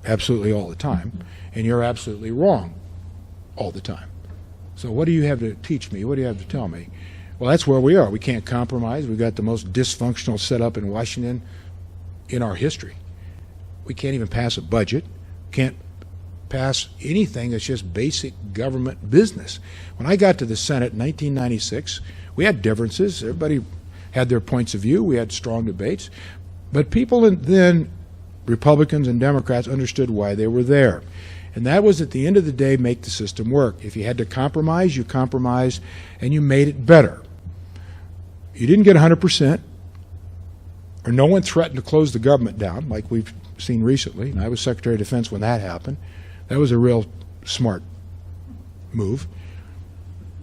absolutely all the time, and you're absolutely wrong all the time. So what do you have to teach me? What do you have to tell me? Well, that's where we are. We can't compromise. We've got the most dysfunctional setup in Washington in our history. We can't even pass a budget. Can't pass anything that's just basic government business. When I got to the Senate in 1996, we had differences. Everybody had their points of view. We had strong debates. But people then, Republicans and Democrats, understood why they were there. And that was, at the end of the day, make the system work. If you had to compromise, you compromised, and you made it better. You didn't get 100%, or no one threatened to close the government down, like we've seen recently. And I was Secretary of Defense when that happened. That was a real smart move.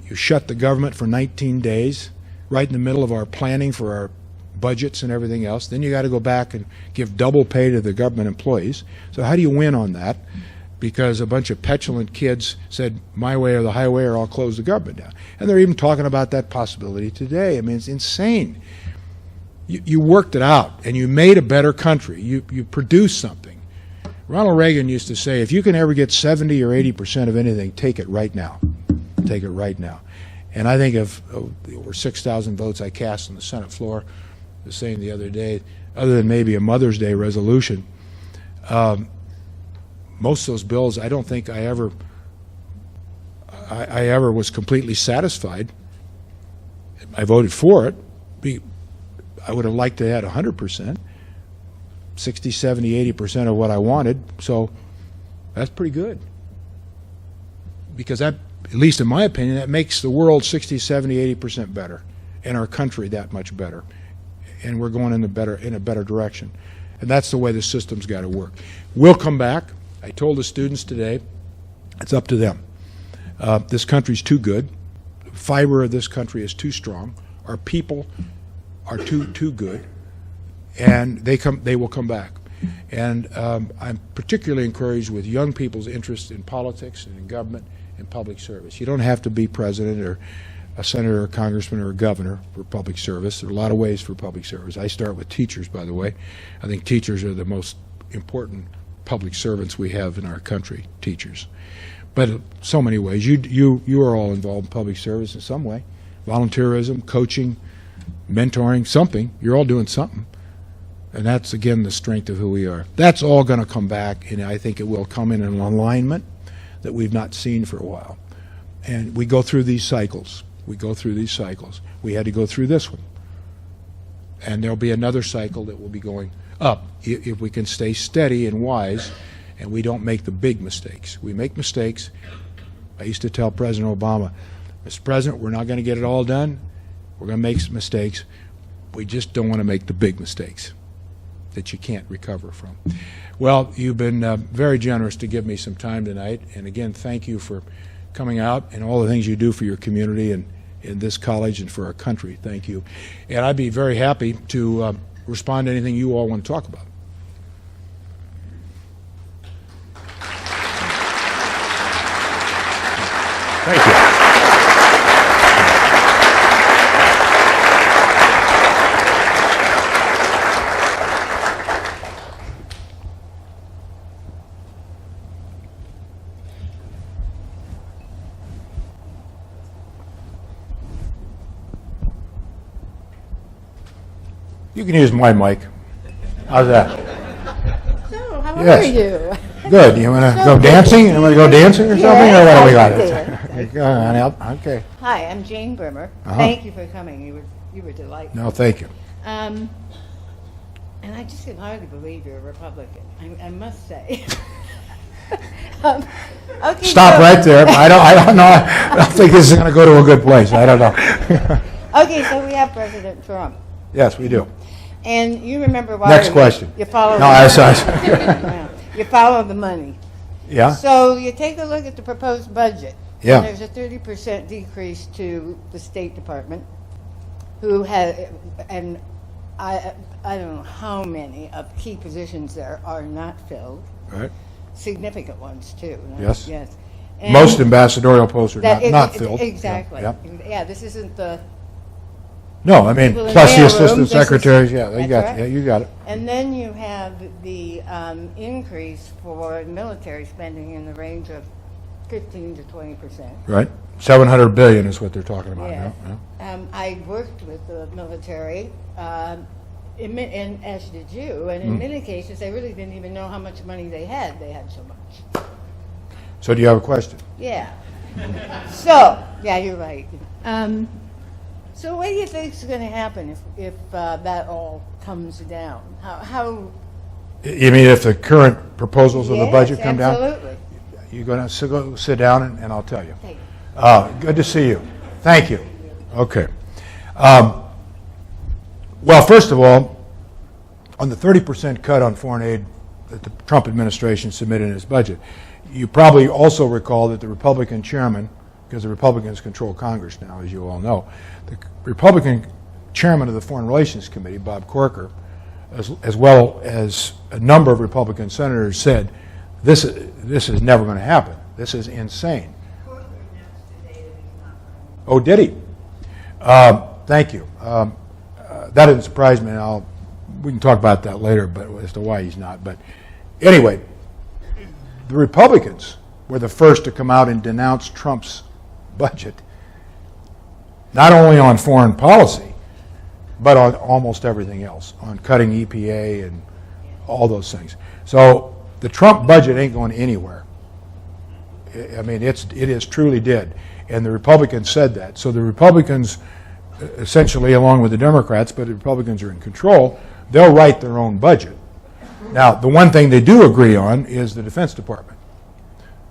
You shut the government for 19 days, right in the middle of our planning for our budgets and everything else. Then you got to go back and give double pay to the government employees. So how do you win on that? Because a bunch of petulant kids said, my way or the highway, or I'll close the government down. And they're even talking about that possibility today. I mean, it's insane. You worked it out, and you made a better country. You produced something. Ronald Reagan used to say, if you can ever get 70 or 80% of anything, take it right now. Take it right now. And I think of over 6,000 votes I cast on the Senate floor, the same the other day, other than maybe a Mother's Day resolution, most of those bills, I don't think I ever was completely satisfied. I voted for it. I would have liked to have had 100%, 60, 70, 80% of what I wanted. So that's pretty good. Because that, at least in my opinion, that makes the world 60, 70, 80% better, and our country that much better. And we're going in a better direction. And that's the way the system's got to work. We'll come back. I told the students today, it's up to them. This country's too good. The fiber of this country is too strong. Our people are too good, and they will come back. And I'm particularly encouraged with young people's interest in politics and in government and public service. You don't have to be president or a senator or a congressman or a governor for public service. There are a lot of ways for public service. I start with teachers, by the way. I think teachers are the most important public servants we have in our country, teachers. But so many ways. You are all involved in public service in some way. Volunteerism, coaching, mentoring, something. You're all doing something. And that's, again, the strength of who we are. That's all going to come back, and I think it will come in an alignment that we've not seen for a while. And we go through these cycles. We go through these cycles. We had to go through this one. And there'll be another cycle that will be going up if we can stay steady and wise and we don't make the big mistakes. We make mistakes. I used to tell President Obama, Mr. President, we're not going to get it all done. We're going to make some mistakes. We just don't want to make the big mistakes that you can't recover from. Well, you've been very generous to give me some time tonight. And again, thank you for coming out and all the things you do for your community and in this college and for our country. Thank you. And I'd be very happy to respond to anything you all want to talk about. Thank you. You can use my mic. How's that? So, how are you? Good. You want to go dancing? You want to go dancing or something? Or what do we got? Go on, okay. Hi, I'm Jane Brimmer. Thank you for coming. You were delightful. No, thank you. And I just can hardly believe you're a Republican. I must say. Okay, Stop right there. I don't know. I don't think this is going to go to a good place. I don't know. Okay, so we have President Trump. Yes, we do. And you remember why. Next question. You follow. No, I You follow the money. Yeah. So you take a look at the proposed budget. Yeah. And there's a 30% decrease to the State Department, who had, and I don't know how many of key positions there are not filled. Right. Significant ones too. Yes. Yes. And Most ambassadorial posts are not filled. Exactly. Yeah. Yeah. This isn't the. No, I mean, People in plus the mailroom, assistant this is- secretaries. Yeah, you that's got. right. Yeah, you got it. And then you have the increase for military spending in the range of 15 to 20%. Right. 700 billion is what they're talking about Yes. now. Yeah. I worked with the military, and as did you, and Mm. in many cases, they really didn't even know how much money they had. They had so much. So, do you have a question? Yeah. So, yeah, you're right. So what do you think is going to happen if that all comes down? How You mean if the current proposals of the Yes, budget come down? absolutely. You're going to go sit down and I'll tell you. Thank you. Good to see you. Thank you. Okay. Well, first of all, on the 30% cut on foreign aid that the Trump administration submitted in its budget, you probably also recall that the Republican chairman, because the Republicans control Congress now, as you all know, the Republican chairman of the Foreign Relations Committee, Bob Corker, as well as a number of Republican senators said, this is never going to happen. This is insane. Oh, did he? Thank you. That didn't surprise me. We can talk about that later, but as to why he's not. But anyway, the Republicans were the first to come out and denounce Trump's budget, not only on foreign policy, but on almost everything else, on cutting EPA and all those things. So the Trump budget ain't going anywhere. I mean, it is truly dead. And the Republicans said that. So the Republicans, essentially, along with the Democrats, but the Republicans are in control, they'll write their own budget. Now, the one thing they do agree on is the Defense Department.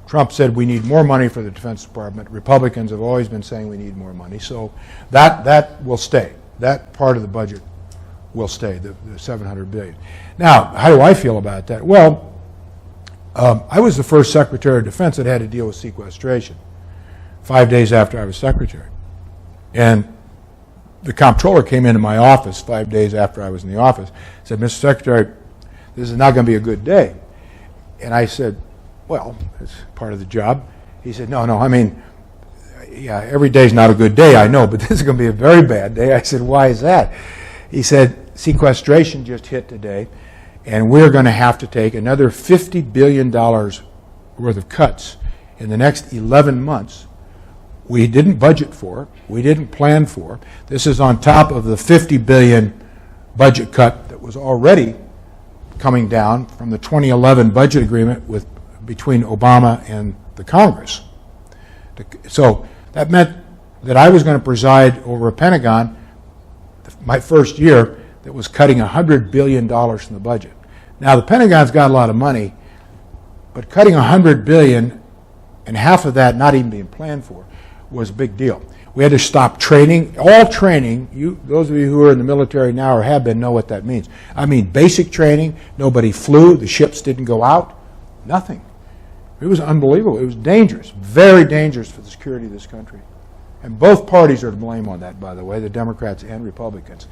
Trump said we need more money for the Defense Department. Republicans have always been saying we need more money. So that will stay. That part of the budget will stay, the $700 billion. Now, how do I feel about that? Well, I was the first Secretary of Defense that had to deal with sequestration 5 days after I was Secretary. And the comptroller came into my office 5 days after I was in the office, said, Mr. Secretary, this is not going to be a good day. And I said, well, it's part of the job. He said, no, I mean, yeah, every day's not a good day, I know, but this is going to be a very bad day. I said, why is that? He said, sequestration just hit today, and we're going to have to take another $50 billion worth of cuts in the next 11 months. We didn't budget for, we didn't plan for. This is on top of the $50 billion budget cut that was already coming down from the 2011 budget agreement between Obama and the Congress. So that meant that I was going to preside over a Pentagon my first year that was cutting $100 billion from the budget. Now, the Pentagon's got a lot of money, but cutting $100 billion and half of that not even being planned for was a big deal. We had to stop training. All training, those of you who are in the military now or have been know what that means. I mean, basic training, nobody flew, the ships didn't go out, nothing. It was unbelievable. It was dangerous, very dangerous for the security of this country. And both parties are to blame on that, by the way, the Democrats and Republicans.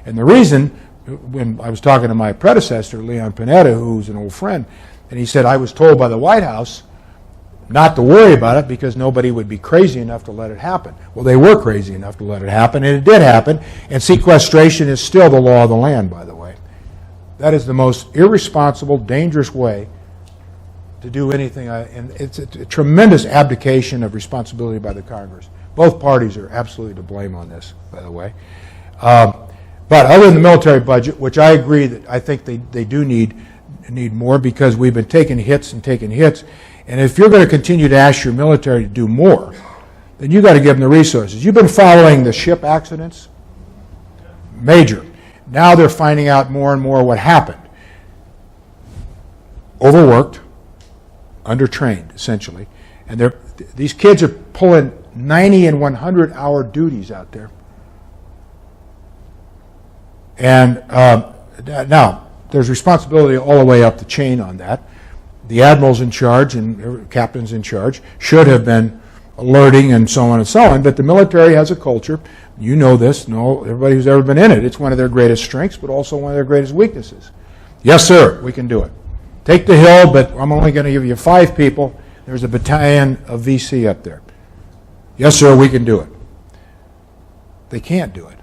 And the reason, when I was talking to my predecessor, Leon Panetta, who's an old friend, and he said, I was told by the White House not to worry about it because nobody would be crazy enough to let it happen. Well, they were crazy enough to let it happen, and it did happen, and sequestration is still the law of the land, by the way. That is the most irresponsible, dangerous way to do anything, and it's a tremendous abdication of responsibility by the Congress. Both parties are absolutely to blame on this, by the way. But other than the military budget, which I agree that I think they do need more because we've been taking hits and taking hits, and if you're going to continue to ask your military to do more, then you've got to give them the resources. You've been following the ship accidents? Major. Now they're finding out more and more what happened. Overworked, undertrained, essentially. And these kids are pulling 90 and 100-hour duties out there. And now, there's responsibility all the way up the chain on that. The admirals in charge and captains in charge should have been alerting and so on and so on, but the military has a culture. You know this, everybody who's ever been in it. It's one of their greatest strengths, but also one of their greatest weaknesses. Yes, sir, we can do it. Take the hill, but I'm only going to give you 5 people. There's a battalion of VC up there. Yes, sir, we can do it. They can't do it.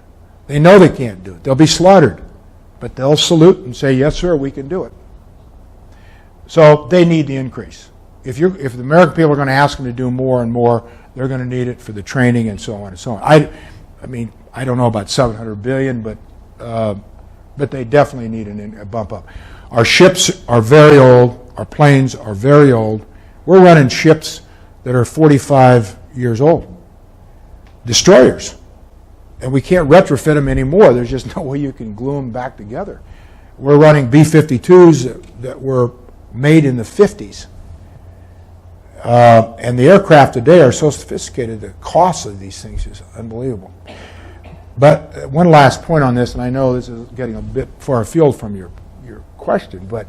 They know they can't do it. They'll be slaughtered, but they'll salute and say, yes, sir, we can do it. So they need the increase. If the American people are going to ask them to do more and more, they're going to need it for the training and so on and so on. I mean, I don't know about $700 billion, but they definitely need a bump up. Our ships are very old. Our planes are very old. We're running ships that are 45 years old, destroyers, and we can't retrofit them anymore. There's just no way you can glue them back together. We're running B-52s that were made in the 50s. And the aircraft today are so sophisticated, the cost of these things is unbelievable. But one last point on this, and I know this is getting a bit far afield from your question, but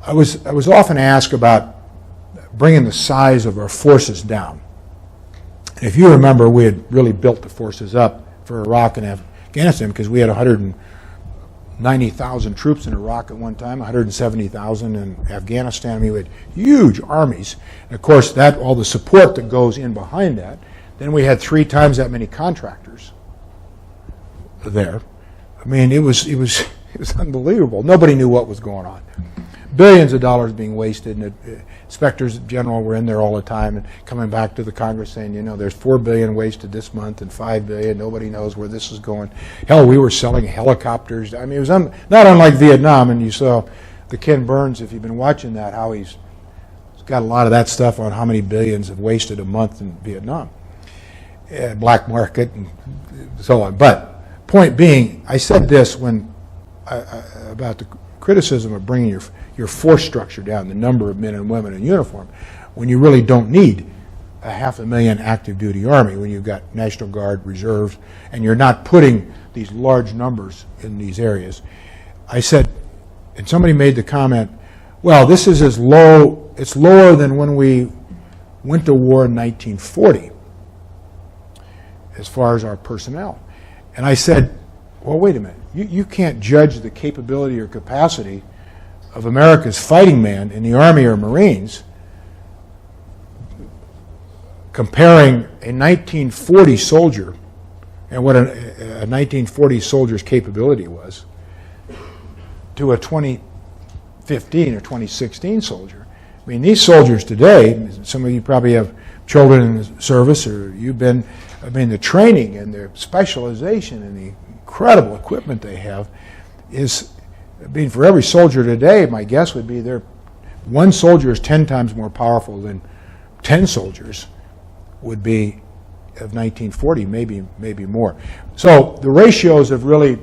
I was often asked about bringing the size of our forces down. And if you remember, we had really built the forces up for Iraq and Afghanistan because we had 190,000 troops in Iraq at one time, 170,000 in Afghanistan. I mean, we had huge armies. And of course, all the support that goes in behind that. Then we had 3 times that many contractors there. I mean, it was unbelievable. Nobody knew what was going on. Billions of dollars being wasted, and inspectors general were in there all the time and coming back to the Congress saying, you know, there's $4 billion wasted this month and $5 billion. Nobody knows where this is going. Hell, we were selling helicopters. I mean, it was not unlike Vietnam. And you saw the Ken Burns, if you've been watching that, how he's got a lot of that stuff on how many billions have wasted a month in Vietnam, black market and so on. But point being, I said this when about the criticism of bringing your force structure down, the number of men and women in uniform, when you really don't need a 500,000 active duty army, when you've got National Guard, reserves, and you're not putting these large numbers in these areas. I said, and somebody made the comment, well, this is as low, it's lower than when we went to war in 1940 as far as our personnel. And I said, well, wait a minute. You can't judge the capability or capacity of America's fighting man in the Army or Marines comparing a 1940 soldier and what a 1940 soldier's capability was to a 2015 or 2016 soldier. I mean, these soldiers today, some of you probably have children in the service or you've been, I mean, the training and the specialization and the incredible equipment they have is, I mean, for every soldier today, my guess would be one soldier is 10 times more powerful than 10 soldiers would be of 1940, maybe more. So the ratios have really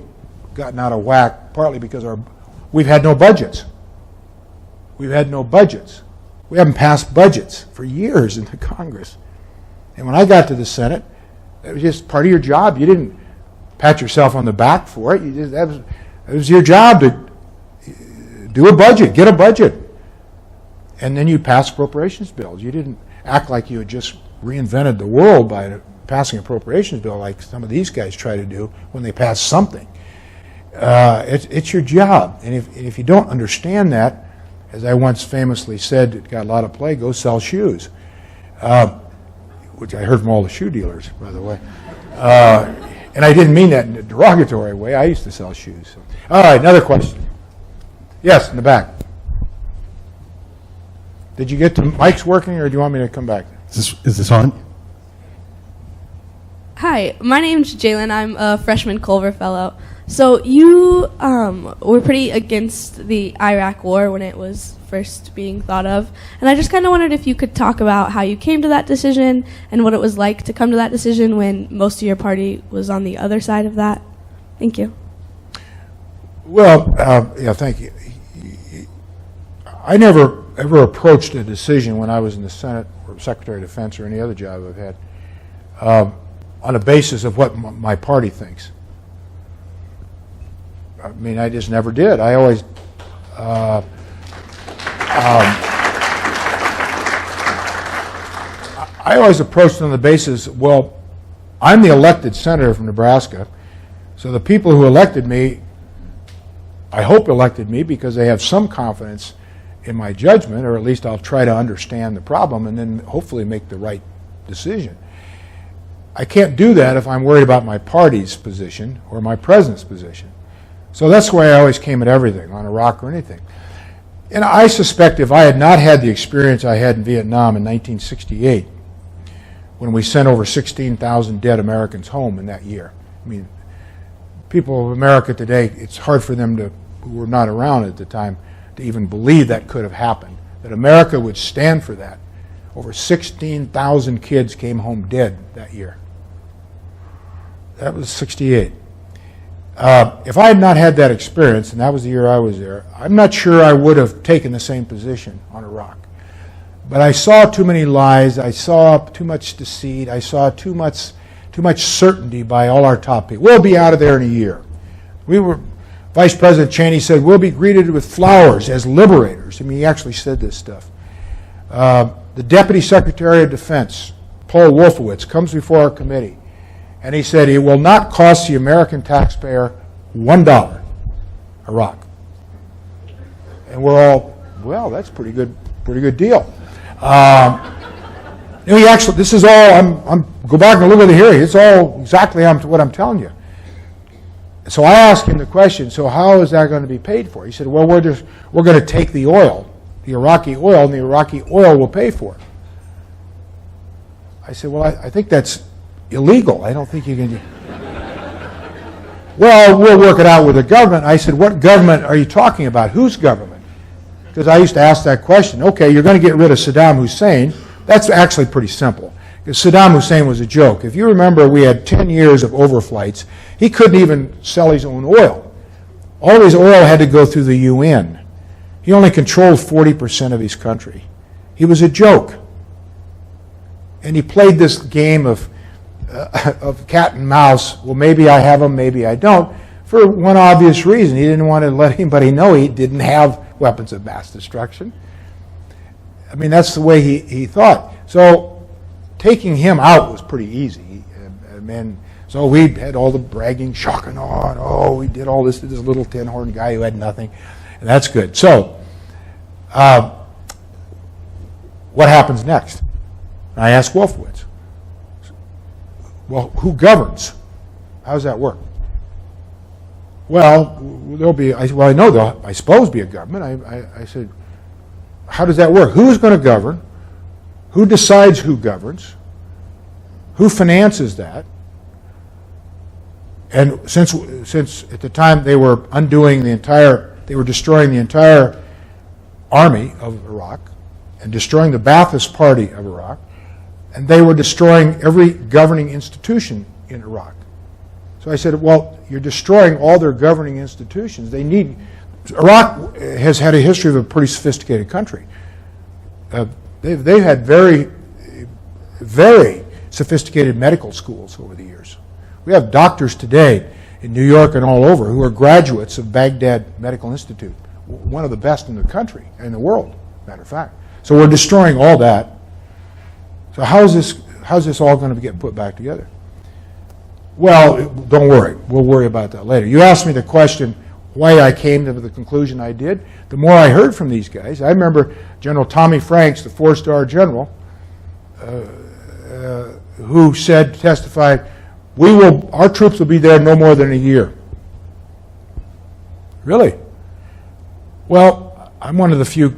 gotten out of whack, partly because we've had no budgets. We've had no budgets. We haven't passed budgets for years in the Congress. And when I got to the Senate, it was just part of your job. You didn't pat yourself on the back for it. It was your job to do a budget, get a budget. And then you pass appropriations bills. You didn't act like you had just reinvented the world by passing appropriations bill like some of these guys try to do when they pass something. It's your job. And if you don't understand that, as I once famously said, it got a lot of play, go sell shoes. Which I heard from all the shoe dealers, by the way. And I didn't mean that in a derogatory way. I used to sell shoes. So. All right, another question. Yes, in the back. Did you get to Mike's working, or do you want me to come back? Is this on? Hi, my name's Jalen. I'm a freshman Culver fellow. So you were pretty against the Iraq war when it was first being thought of. And I just kind of wondered if you could talk about how you came to that decision and what it was like to come to that decision when most of your party was on the other side of that. Thank you. Well, yeah, thank you. I never ever approached a decision when I was in the Senate or Secretary of Defense or any other job I've had on a basis of what my party thinks. I mean, I just never did. I always, I always approached on the basis, well, I'm the elected senator from Nebraska, so the people who elected me, I hope elected me because they have some confidence in my judgment, or at least I'll try to understand the problem and then hopefully make the right decision. I can't do that if I'm worried about my party's position or my president's position. So that's why I always came at everything, on Iraq or anything. And I suspect if I had not had the experience I had in Vietnam in 1968, when we sent over 16,000 dead Americans home in that year. I mean, people of America today, it's hard for them to, who were not around at the time, to even believe that could have happened, that America would stand for that. Over 16,000 kids came home dead that year. That was 68. If I had not had that experience, and that was the year I was there, I'm not sure I would have taken the same position on Iraq. But I saw too many lies, I saw too much deceit, I saw too much certainty by all our top people. We'll be out of there in a year. Vice President Cheney said, we'll be greeted with flowers as liberators. I mean, he actually said this stuff. The Deputy Secretary of Defense, Paul Wolfowitz, comes before our committee, and he said it will not cost the American taxpayer $1, Iraq. And we're all, well, that's pretty good deal. He actually, this is all, go back and look at the hearing. It's all exactly what I'm telling you. So I asked him the question, so how is that going to be paid for? He said, well, we're going to take the oil, the Iraqi oil, and the Iraqi oil will pay for it. I said, well, I think that's illegal. I don't think you can. Well, we'll work it out with the government. I said, what government are you talking about? Whose government? Because I used to ask that question. Okay, you're going to get rid of Saddam Hussein. That's actually pretty simple. Because Saddam Hussein was a joke. If you remember, we had 10 years of overflights. He couldn't even sell his own oil. All of his oil had to go through the UN. He only controlled 40% of his country. He was a joke. And he played this game of cat and mouse. Well, maybe I have him, maybe I don't, for one obvious reason. He didn't want to let anybody know he didn't have weapons of mass destruction. I mean, that's the way he thought. So taking him out was pretty easy. And so we had all the bragging, shocking on, oh, we did all this to this little tin-horn guy who had nothing. And that's good. So what happens next? I asked Wolfowitz, well, who governs? How does that work? Well, I know there'll, I suppose, be a government. I said, how does that work? Who's going to govern? Who decides who governs? Who finances that? And since at the time they were they were destroying the entire army of Iraq and destroying the Ba'athist Party of Iraq, and they were destroying every governing institution in Iraq. So I said, well, you're destroying all their governing institutions. Iraq has had a history of a pretty sophisticated country. They've had very, very sophisticated medical schools over the years. We have doctors today in New York and all over who are graduates of Baghdad Medical Institute, one of the best in the country, in the world, matter of fact. So we're destroying all that. So how's this all going to get put back together? Well, don't worry. We'll worry about that later. You asked me the question why I came to the conclusion I did. The more I heard from these guys, I remember General Tommy Franks, the 4-star general, who testified, our troops will be there no more than a year. Really? Well, I'm one of the few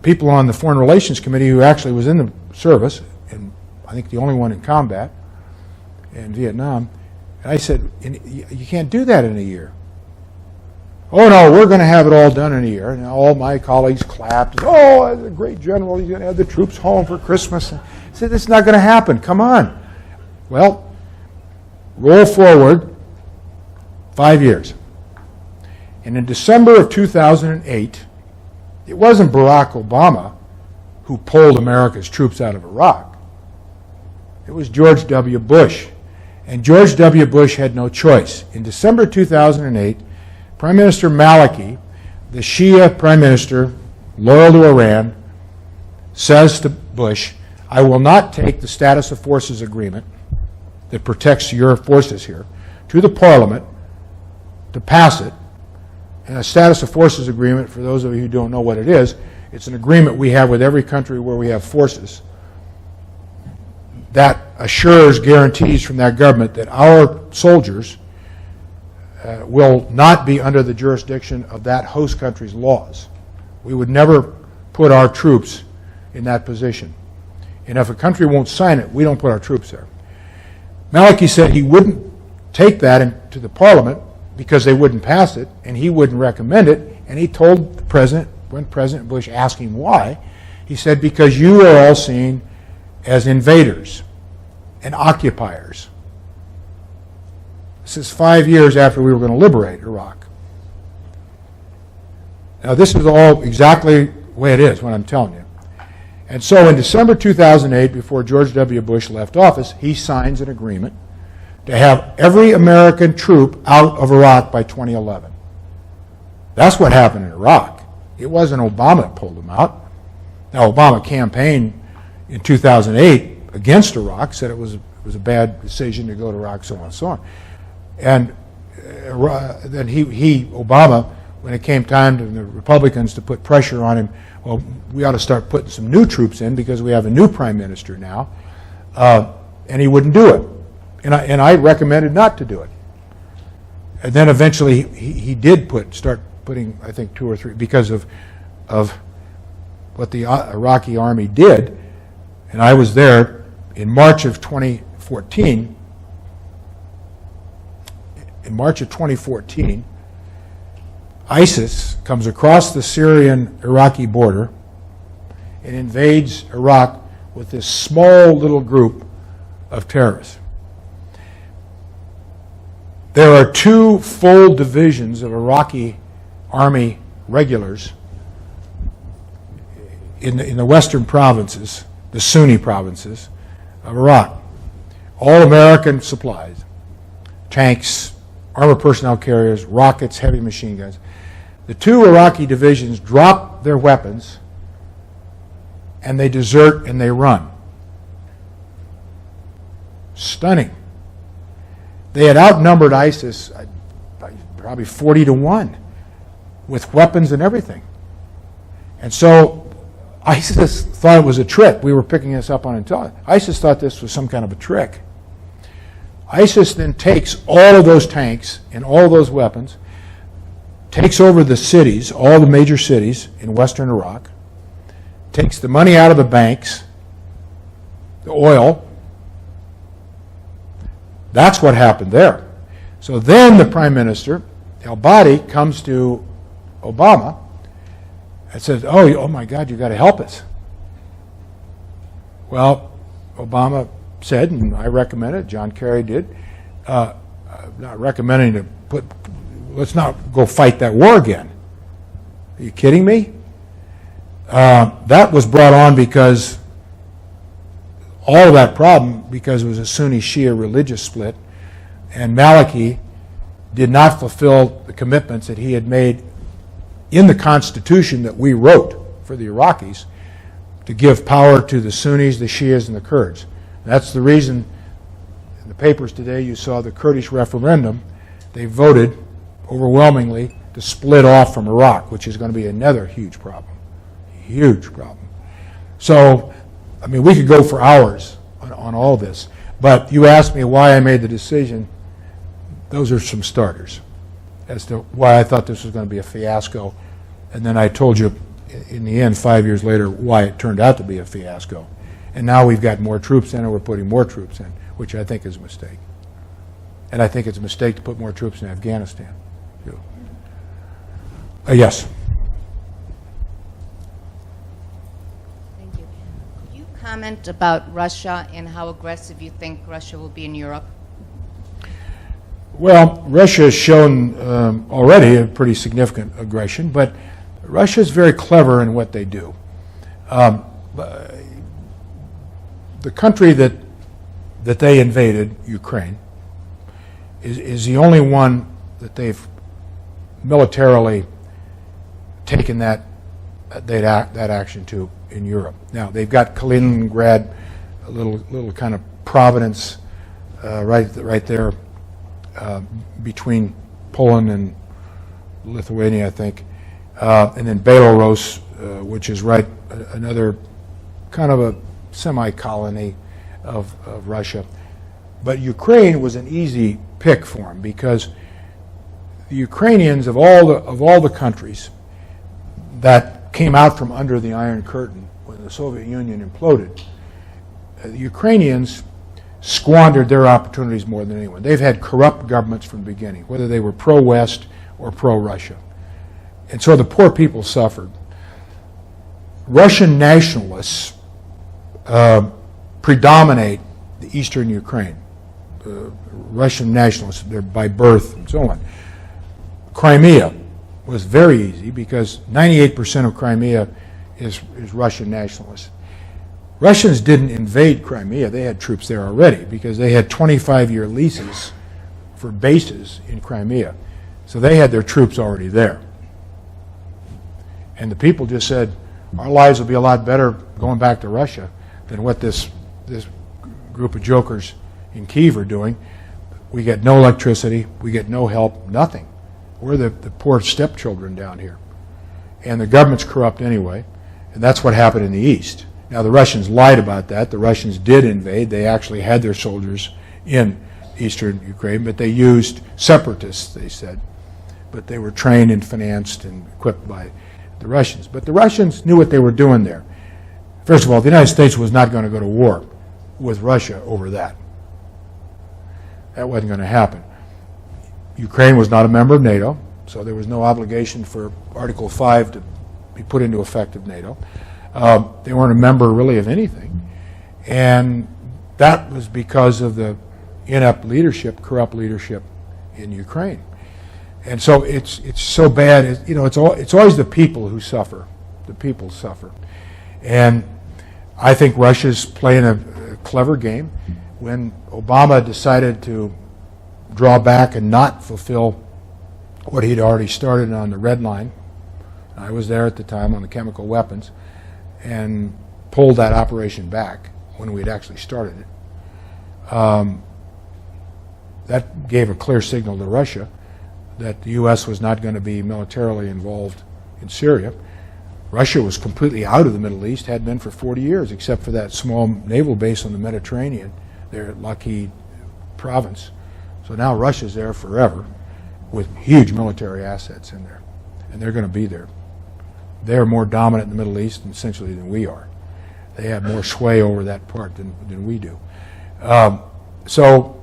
people on the Foreign Relations Committee who actually was in the service, and I think the only one in combat in Vietnam. And I said, you can't do that in a year. Oh, no, we're going to have it all done in a year. And all my colleagues clapped. Oh, that's a great general. He's going to have the troops home for Christmas. I said, it's not going to happen. Come on. Well, roll forward 5 years. And in December of 2008, it wasn't Barack Obama who pulled America's troops out of Iraq. It was George W. Bush. And George W. Bush had no choice. In December 2008, Prime Minister Maliki, the Shia prime minister, loyal to Iran, says to Bush, I will not take the status of forces agreement that protects your forces here to the parliament to pass it. And a status of forces agreement, for those of you who don't know what it is, it's an agreement we have with every country where we have forces that assures guarantees from that government that our soldiers will not be under the jurisdiction of that host country's laws. We would never put our troops in that position. And if a country won't sign it, we don't put our troops there. Maliki said he wouldn't take that into the parliament because they wouldn't pass it, and he wouldn't recommend it, and he told the president, when President Bush asked him why, he said, because you are all seen as invaders and occupiers. This is 5 years after we were going to liberate Iraq. Now, this is all exactly the way it is, what I'm telling you. And so in December 2008, before George W. Bush left office, he signs an agreement to have every American troop out of Iraq by 2011. That's what happened in Iraq. It wasn't Obama that pulled them out. Now, Obama campaigned in 2008 against Iraq, said it was a bad decision to go to Iraq, so on and so on. And then Obama, when it came time to the Republicans to put pressure on him, well, we ought to start putting some new troops in because we have a new prime minister now, and he wouldn't do it. And I recommended not to do it. And then eventually he did start putting, I think, 2 or 3, because of what the Iraqi army did. And I was there in March of 2014. In March of 2014, ISIS comes across the Syrian-Iraqi border and invades Iraq with this small little group of terrorists. There are 2 full divisions of Iraqi army regulars in the western provinces, the Sunni provinces of Iraq. All American supplies, tanks, armored personnel carriers, rockets, heavy machine guns. The 2 Iraqi divisions drop their weapons and they desert and they run. Stunning. They had outnumbered ISIS by probably 40-1 with weapons and everything. And so ISIS thought it was a trick. We were picking this up on intelligence. ISIS thought this was some kind of a trick. ISIS then takes all of those tanks and all of those weapons, takes over the cities, all the major cities in western Iraq, takes the money out of the banks, the oil. That's what happened there. So then the prime minister, al-Badi, comes to Obama and says, oh my God, you've got to help us. Well, Obama said, and I recommended, John Kerry did, I'm not recommending to let's not go fight that war again. Are you kidding me? That was brought on because all of that problem, because it was a Sunni-Shia religious split, and Maliki did not fulfill the commitments that he had made in the Constitution that we wrote for the Iraqis to give power to the Sunnis, the Shias, and the Kurds. That's the reason in the papers today you saw the Kurdish referendum. They voted overwhelmingly to split off from Iraq, which is going to be another huge problem. Huge problem. So, I mean, we could go for hours on all this. But you asked me why I made the decision. Those are some starters as to why I thought this was going to be a fiasco. And then I told you in the end, 5 years later, why it turned out to be a fiasco. And now we've got more troops in, and we're putting more troops in, which I think is a mistake. And I think it's a mistake to put more troops in Afghanistan. Yes. Thank you. Could you comment about Russia and how aggressive you think Russia will be in Europe? Well, Russia has shown already a pretty significant aggression, but Russia is very clever in what they do. The country that they invaded, Ukraine, is the only one that they've militarily taken that action to in Europe. Now they've got Kaliningrad, a little kind of province right there between Poland and Lithuania, I think, and then Belarus, which is another kind of a semi-colony of Russia. But Ukraine was an easy pick for him because the Ukrainians of all the countries that came out from under the Iron Curtain when the Soviet Union imploded, the Ukrainians squandered their opportunities more than anyone. They've had corrupt governments from the beginning, whether they were pro-West or pro-Russia. And so the poor people suffered. Russian nationalists predominate the eastern Ukraine. Russian nationalists, they're by birth and so on. Crimea was very easy because 98% of Crimea is Russian nationalists. Russians didn't invade Crimea. They had troops there already because they had 25-year leases for bases in Crimea. So they had their troops already there. And the people just said, our lives will be a lot better going back to Russia than what this group of jokers in Kyiv are doing. We get no electricity, we get no help, nothing. We're the poor stepchildren down here. And the government's corrupt anyway, and that's what happened in the East. Now the Russians lied about that. The Russians did invade. They actually had their soldiers in eastern Ukraine, but they used separatists, they said. But they were trained and financed and equipped by the Russians. But the Russians knew what they were doing there. First of all, the United States was not going to go to war with Russia over that. That wasn't going to happen. Ukraine was not a member of NATO, so there was no obligation for Article 5 to be put into effect of NATO. They weren't a member really of anything. And that was because of the inept leadership, corrupt leadership in Ukraine. And so it's so bad. It's always the people who suffer. The people suffer. And I think Russia's playing a clever game. When Obama decided to draw back and not fulfill what he'd already started on the Red Line, I was there at the time on the chemical weapons, and pulled that operation back when we'd actually started it. That gave a clear signal to Russia that the U.S. was not going to be militarily involved in Syria. Russia was completely out of the Middle East, had been for 40 years, except for that small naval base on the Mediterranean there at Lockheed Province. So now Russia's there forever with huge military assets in there, and they're going to be there. They're more dominant in the Middle East essentially than we are. They have more sway over that part than we do. So,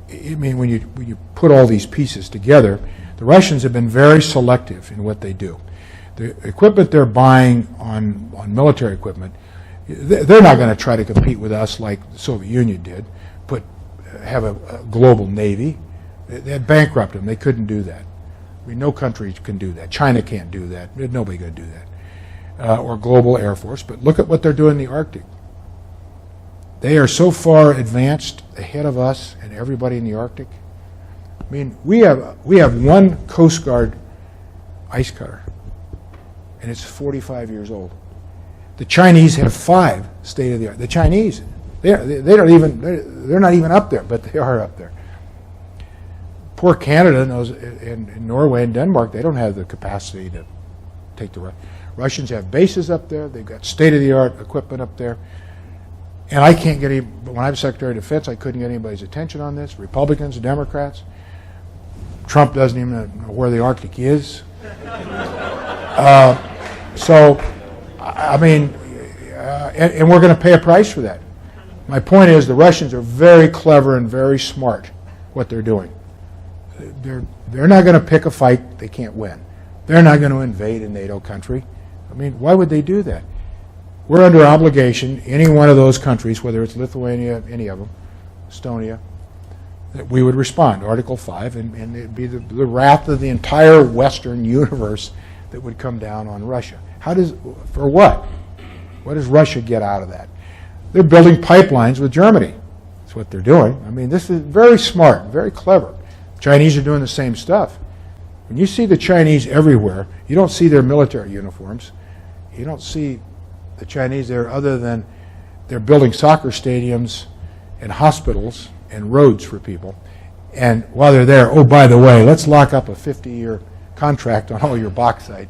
I mean, when you put all these pieces together, the Russians have been very selective in what they do. The equipment they're buying on military equipment, they're not going to try to compete with us like the Soviet Union did, have a global navy. They'd bankrupt them. They couldn't do that. I mean, no country can do that. China can't do that. There's nobody going to do that. Or global air force. But look at what they're doing in the Arctic. They are so far advanced ahead of us and everybody in the Arctic. I mean, we have one Coast Guard ice cutter, and it's 45 years old. The Chinese have 5 state-of-the-art. The Chinese, they're not even up there, but they are up there. Poor Canada knows, in Norway and Denmark, they don't have the capacity to take the Russians have bases up there. They've got state-of-the-art equipment up there. And I can't get when I was Secretary of Defense, I couldn't get anybody's attention on this. Republicans, Democrats. Trump doesn't even know where the Arctic is. So, I mean, and we're going to pay a price for that. My point is the Russians are very clever and very smart what they're doing. They're not going to pick a fight they can't win. They're not going to invade a NATO country. I mean, why would they do that? We're under obligation, any one of those countries, whether it's Lithuania, any of them, Estonia, that we would respond, Article 5, and it'd be the wrath of the entire Western universe that would come down on Russia. For what? What does Russia get out of that? They're building pipelines with Germany. That's what they're doing. I mean, this is very smart, very clever. Chinese are doing the same stuff. When you see the Chinese everywhere, you don't see their military uniforms. You don't see the Chinese there other than they're building soccer stadiums and hospitals and roads for people. And while they're there, oh, by the way, let's lock up a 50-year contract on all your bauxite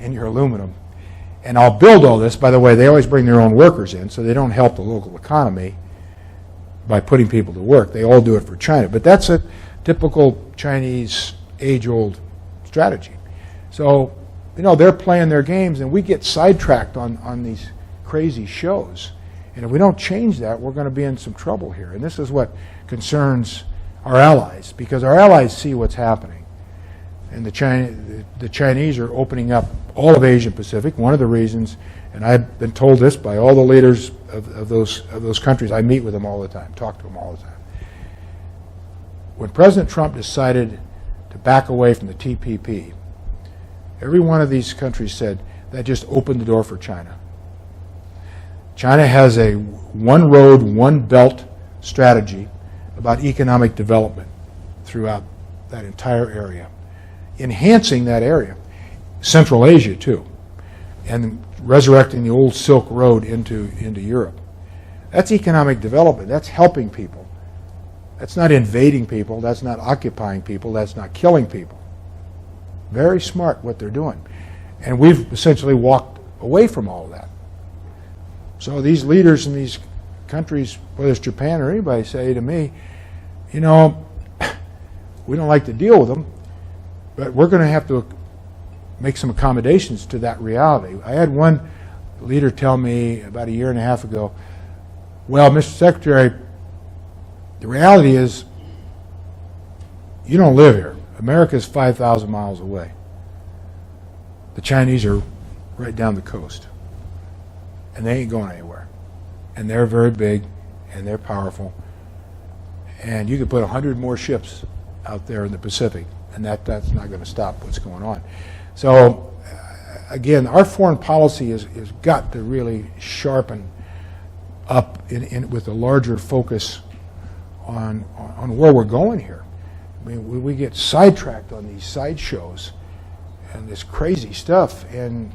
and your aluminum. And I'll build all this. By the way, they always bring their own workers in, so they don't help the local economy by putting people to work. They all do it for China. But that's a typical Chinese age-old strategy. So, you know, they're playing their games, and we get sidetracked on these crazy shows. And if we don't change that, we're going to be in some trouble here. And this is what concerns our allies, because our allies see what's happening. And the Chinese are opening up all of Asia Pacific. One of the reasons, and I've been told this by all the leaders of those countries, I meet with them all the time, talk to them all the time. When President Trump decided to back away from the TPP, every one of these countries said that just opened the door for China. China has a one road, one belt strategy about economic development throughout that entire area, enhancing that area, Central Asia too, and resurrecting the old Silk Road into Europe. That's economic development. That's helping people. That's not invading people. That's not occupying people. That's not killing people. Very smart what they're doing. And we've essentially walked away from all of that. So these leaders in these countries, whether it's Japan or anybody, say to me, you know, we don't like to deal with them, but we're going to have to make some accommodations to that reality. I had one leader tell me about a year and a half ago, well, Mr. Secretary, the reality is you don't live here. America is 5,000 miles away. The Chinese are right down the coast. And they ain't going anywhere. And they're very big, and they're powerful. And you could put 100 more ships out there in the Pacific, and that's not going to stop what's going on. So, again, our foreign policy has got to really sharpen up with a larger focus on where we're going here. I mean, we get sidetracked on these sideshows and this crazy stuff, and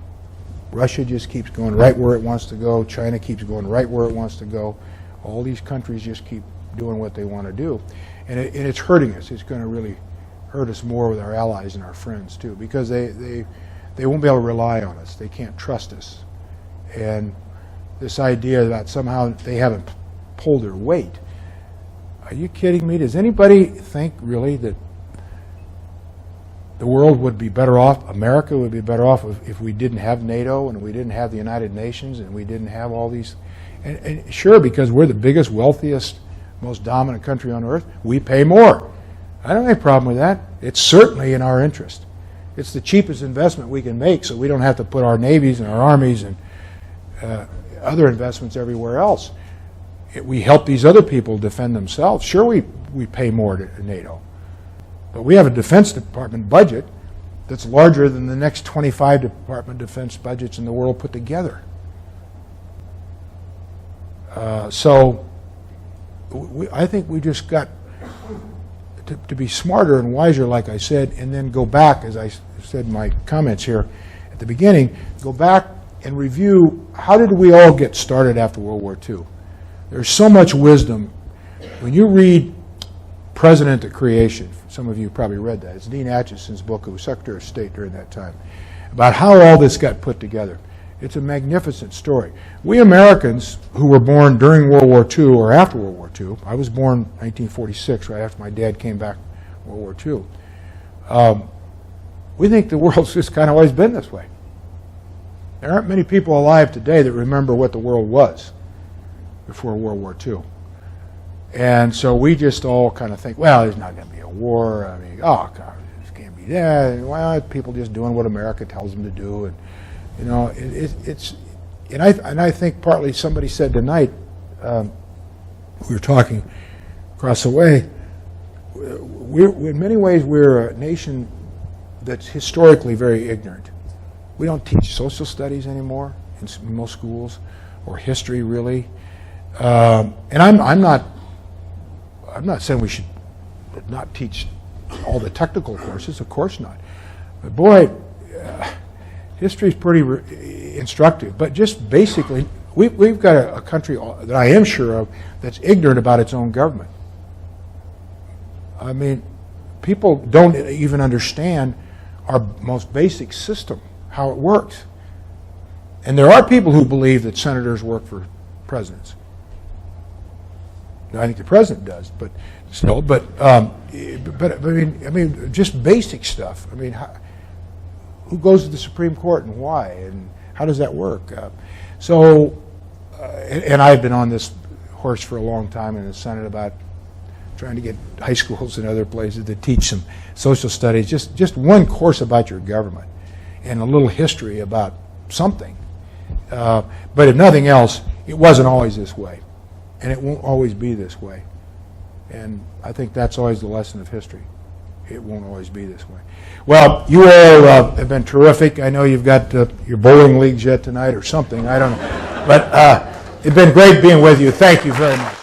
Russia just keeps going right where it wants to go. China keeps going right where it wants to go. All these countries just keep doing what they want to do. And it's hurting us. It's going to really hurt us more with our allies and our friends, too, because they won't be able to rely on us. They can't trust us. And this idea that somehow they haven't pulled their weight. Are you kidding me? Does anybody think, really, that the world would be better off, America would be better off if we didn't have NATO and we didn't have the United Nations and we didn't have all these? And sure, because we're the biggest, wealthiest, most dominant country on earth, we pay more. I don't have a problem with that. It's certainly in our interest. It's the cheapest investment we can make, so we don't have to put our navies and our armies and other investments everywhere else. We help these other people defend themselves. Sure, we pay more to NATO. But we have a Defense Department budget that's larger than the next 25 Department of Defense budgets in the world put together. So I think we just got to be smarter and wiser, like I said, and then go back, as I said in my comments here at the beginning, go back and review how did we all get started after World War II. There's so much wisdom. When you read President of Creation, some of you probably read that. It's Dean Acheson's book, who was Secretary of State during that time, about how all this got put together. It's a magnificent story. We Americans who were born during World War II or after World War II, I was born in 1946, right after my dad came back from World War II, we think the world's just kind of always been this way. There aren't many people alive today that remember what the world was before World War II. And so we just all kind of think, well, there's not going to be a war. I mean, oh, God, this can't be that. Well, people just doing what America tells them to do. And, you know, and I think partly somebody said tonight, we were talking across the way, in many ways we're a nation that's historically very ignorant. We don't teach social studies anymore in most schools, or history really. And I'm not saying we should not teach all the technical courses, of course not. But boy, history is pretty instructive. But just basically, we've got a country that I am sure of that's ignorant about its own government. I mean, people don't even understand our most basic system, how it works. And there are people who believe that senators work for presidents. I think the president does, but still. But I mean, just basic stuff. I mean, who goes to the Supreme Court and why, and how does that work? And I've been on this horse for a long time in the Senate about trying to get high schools and other places to teach some social studies, just one course about your government and a little history about something. But if nothing else, it wasn't always this way, and it won't always be this way. And I think that's always the lesson of history. It won't always be this way. Well, you all have been terrific. I know you've got your bowling leagues yet tonight or something. I don't know. But it's been great being with you. Thank you very much.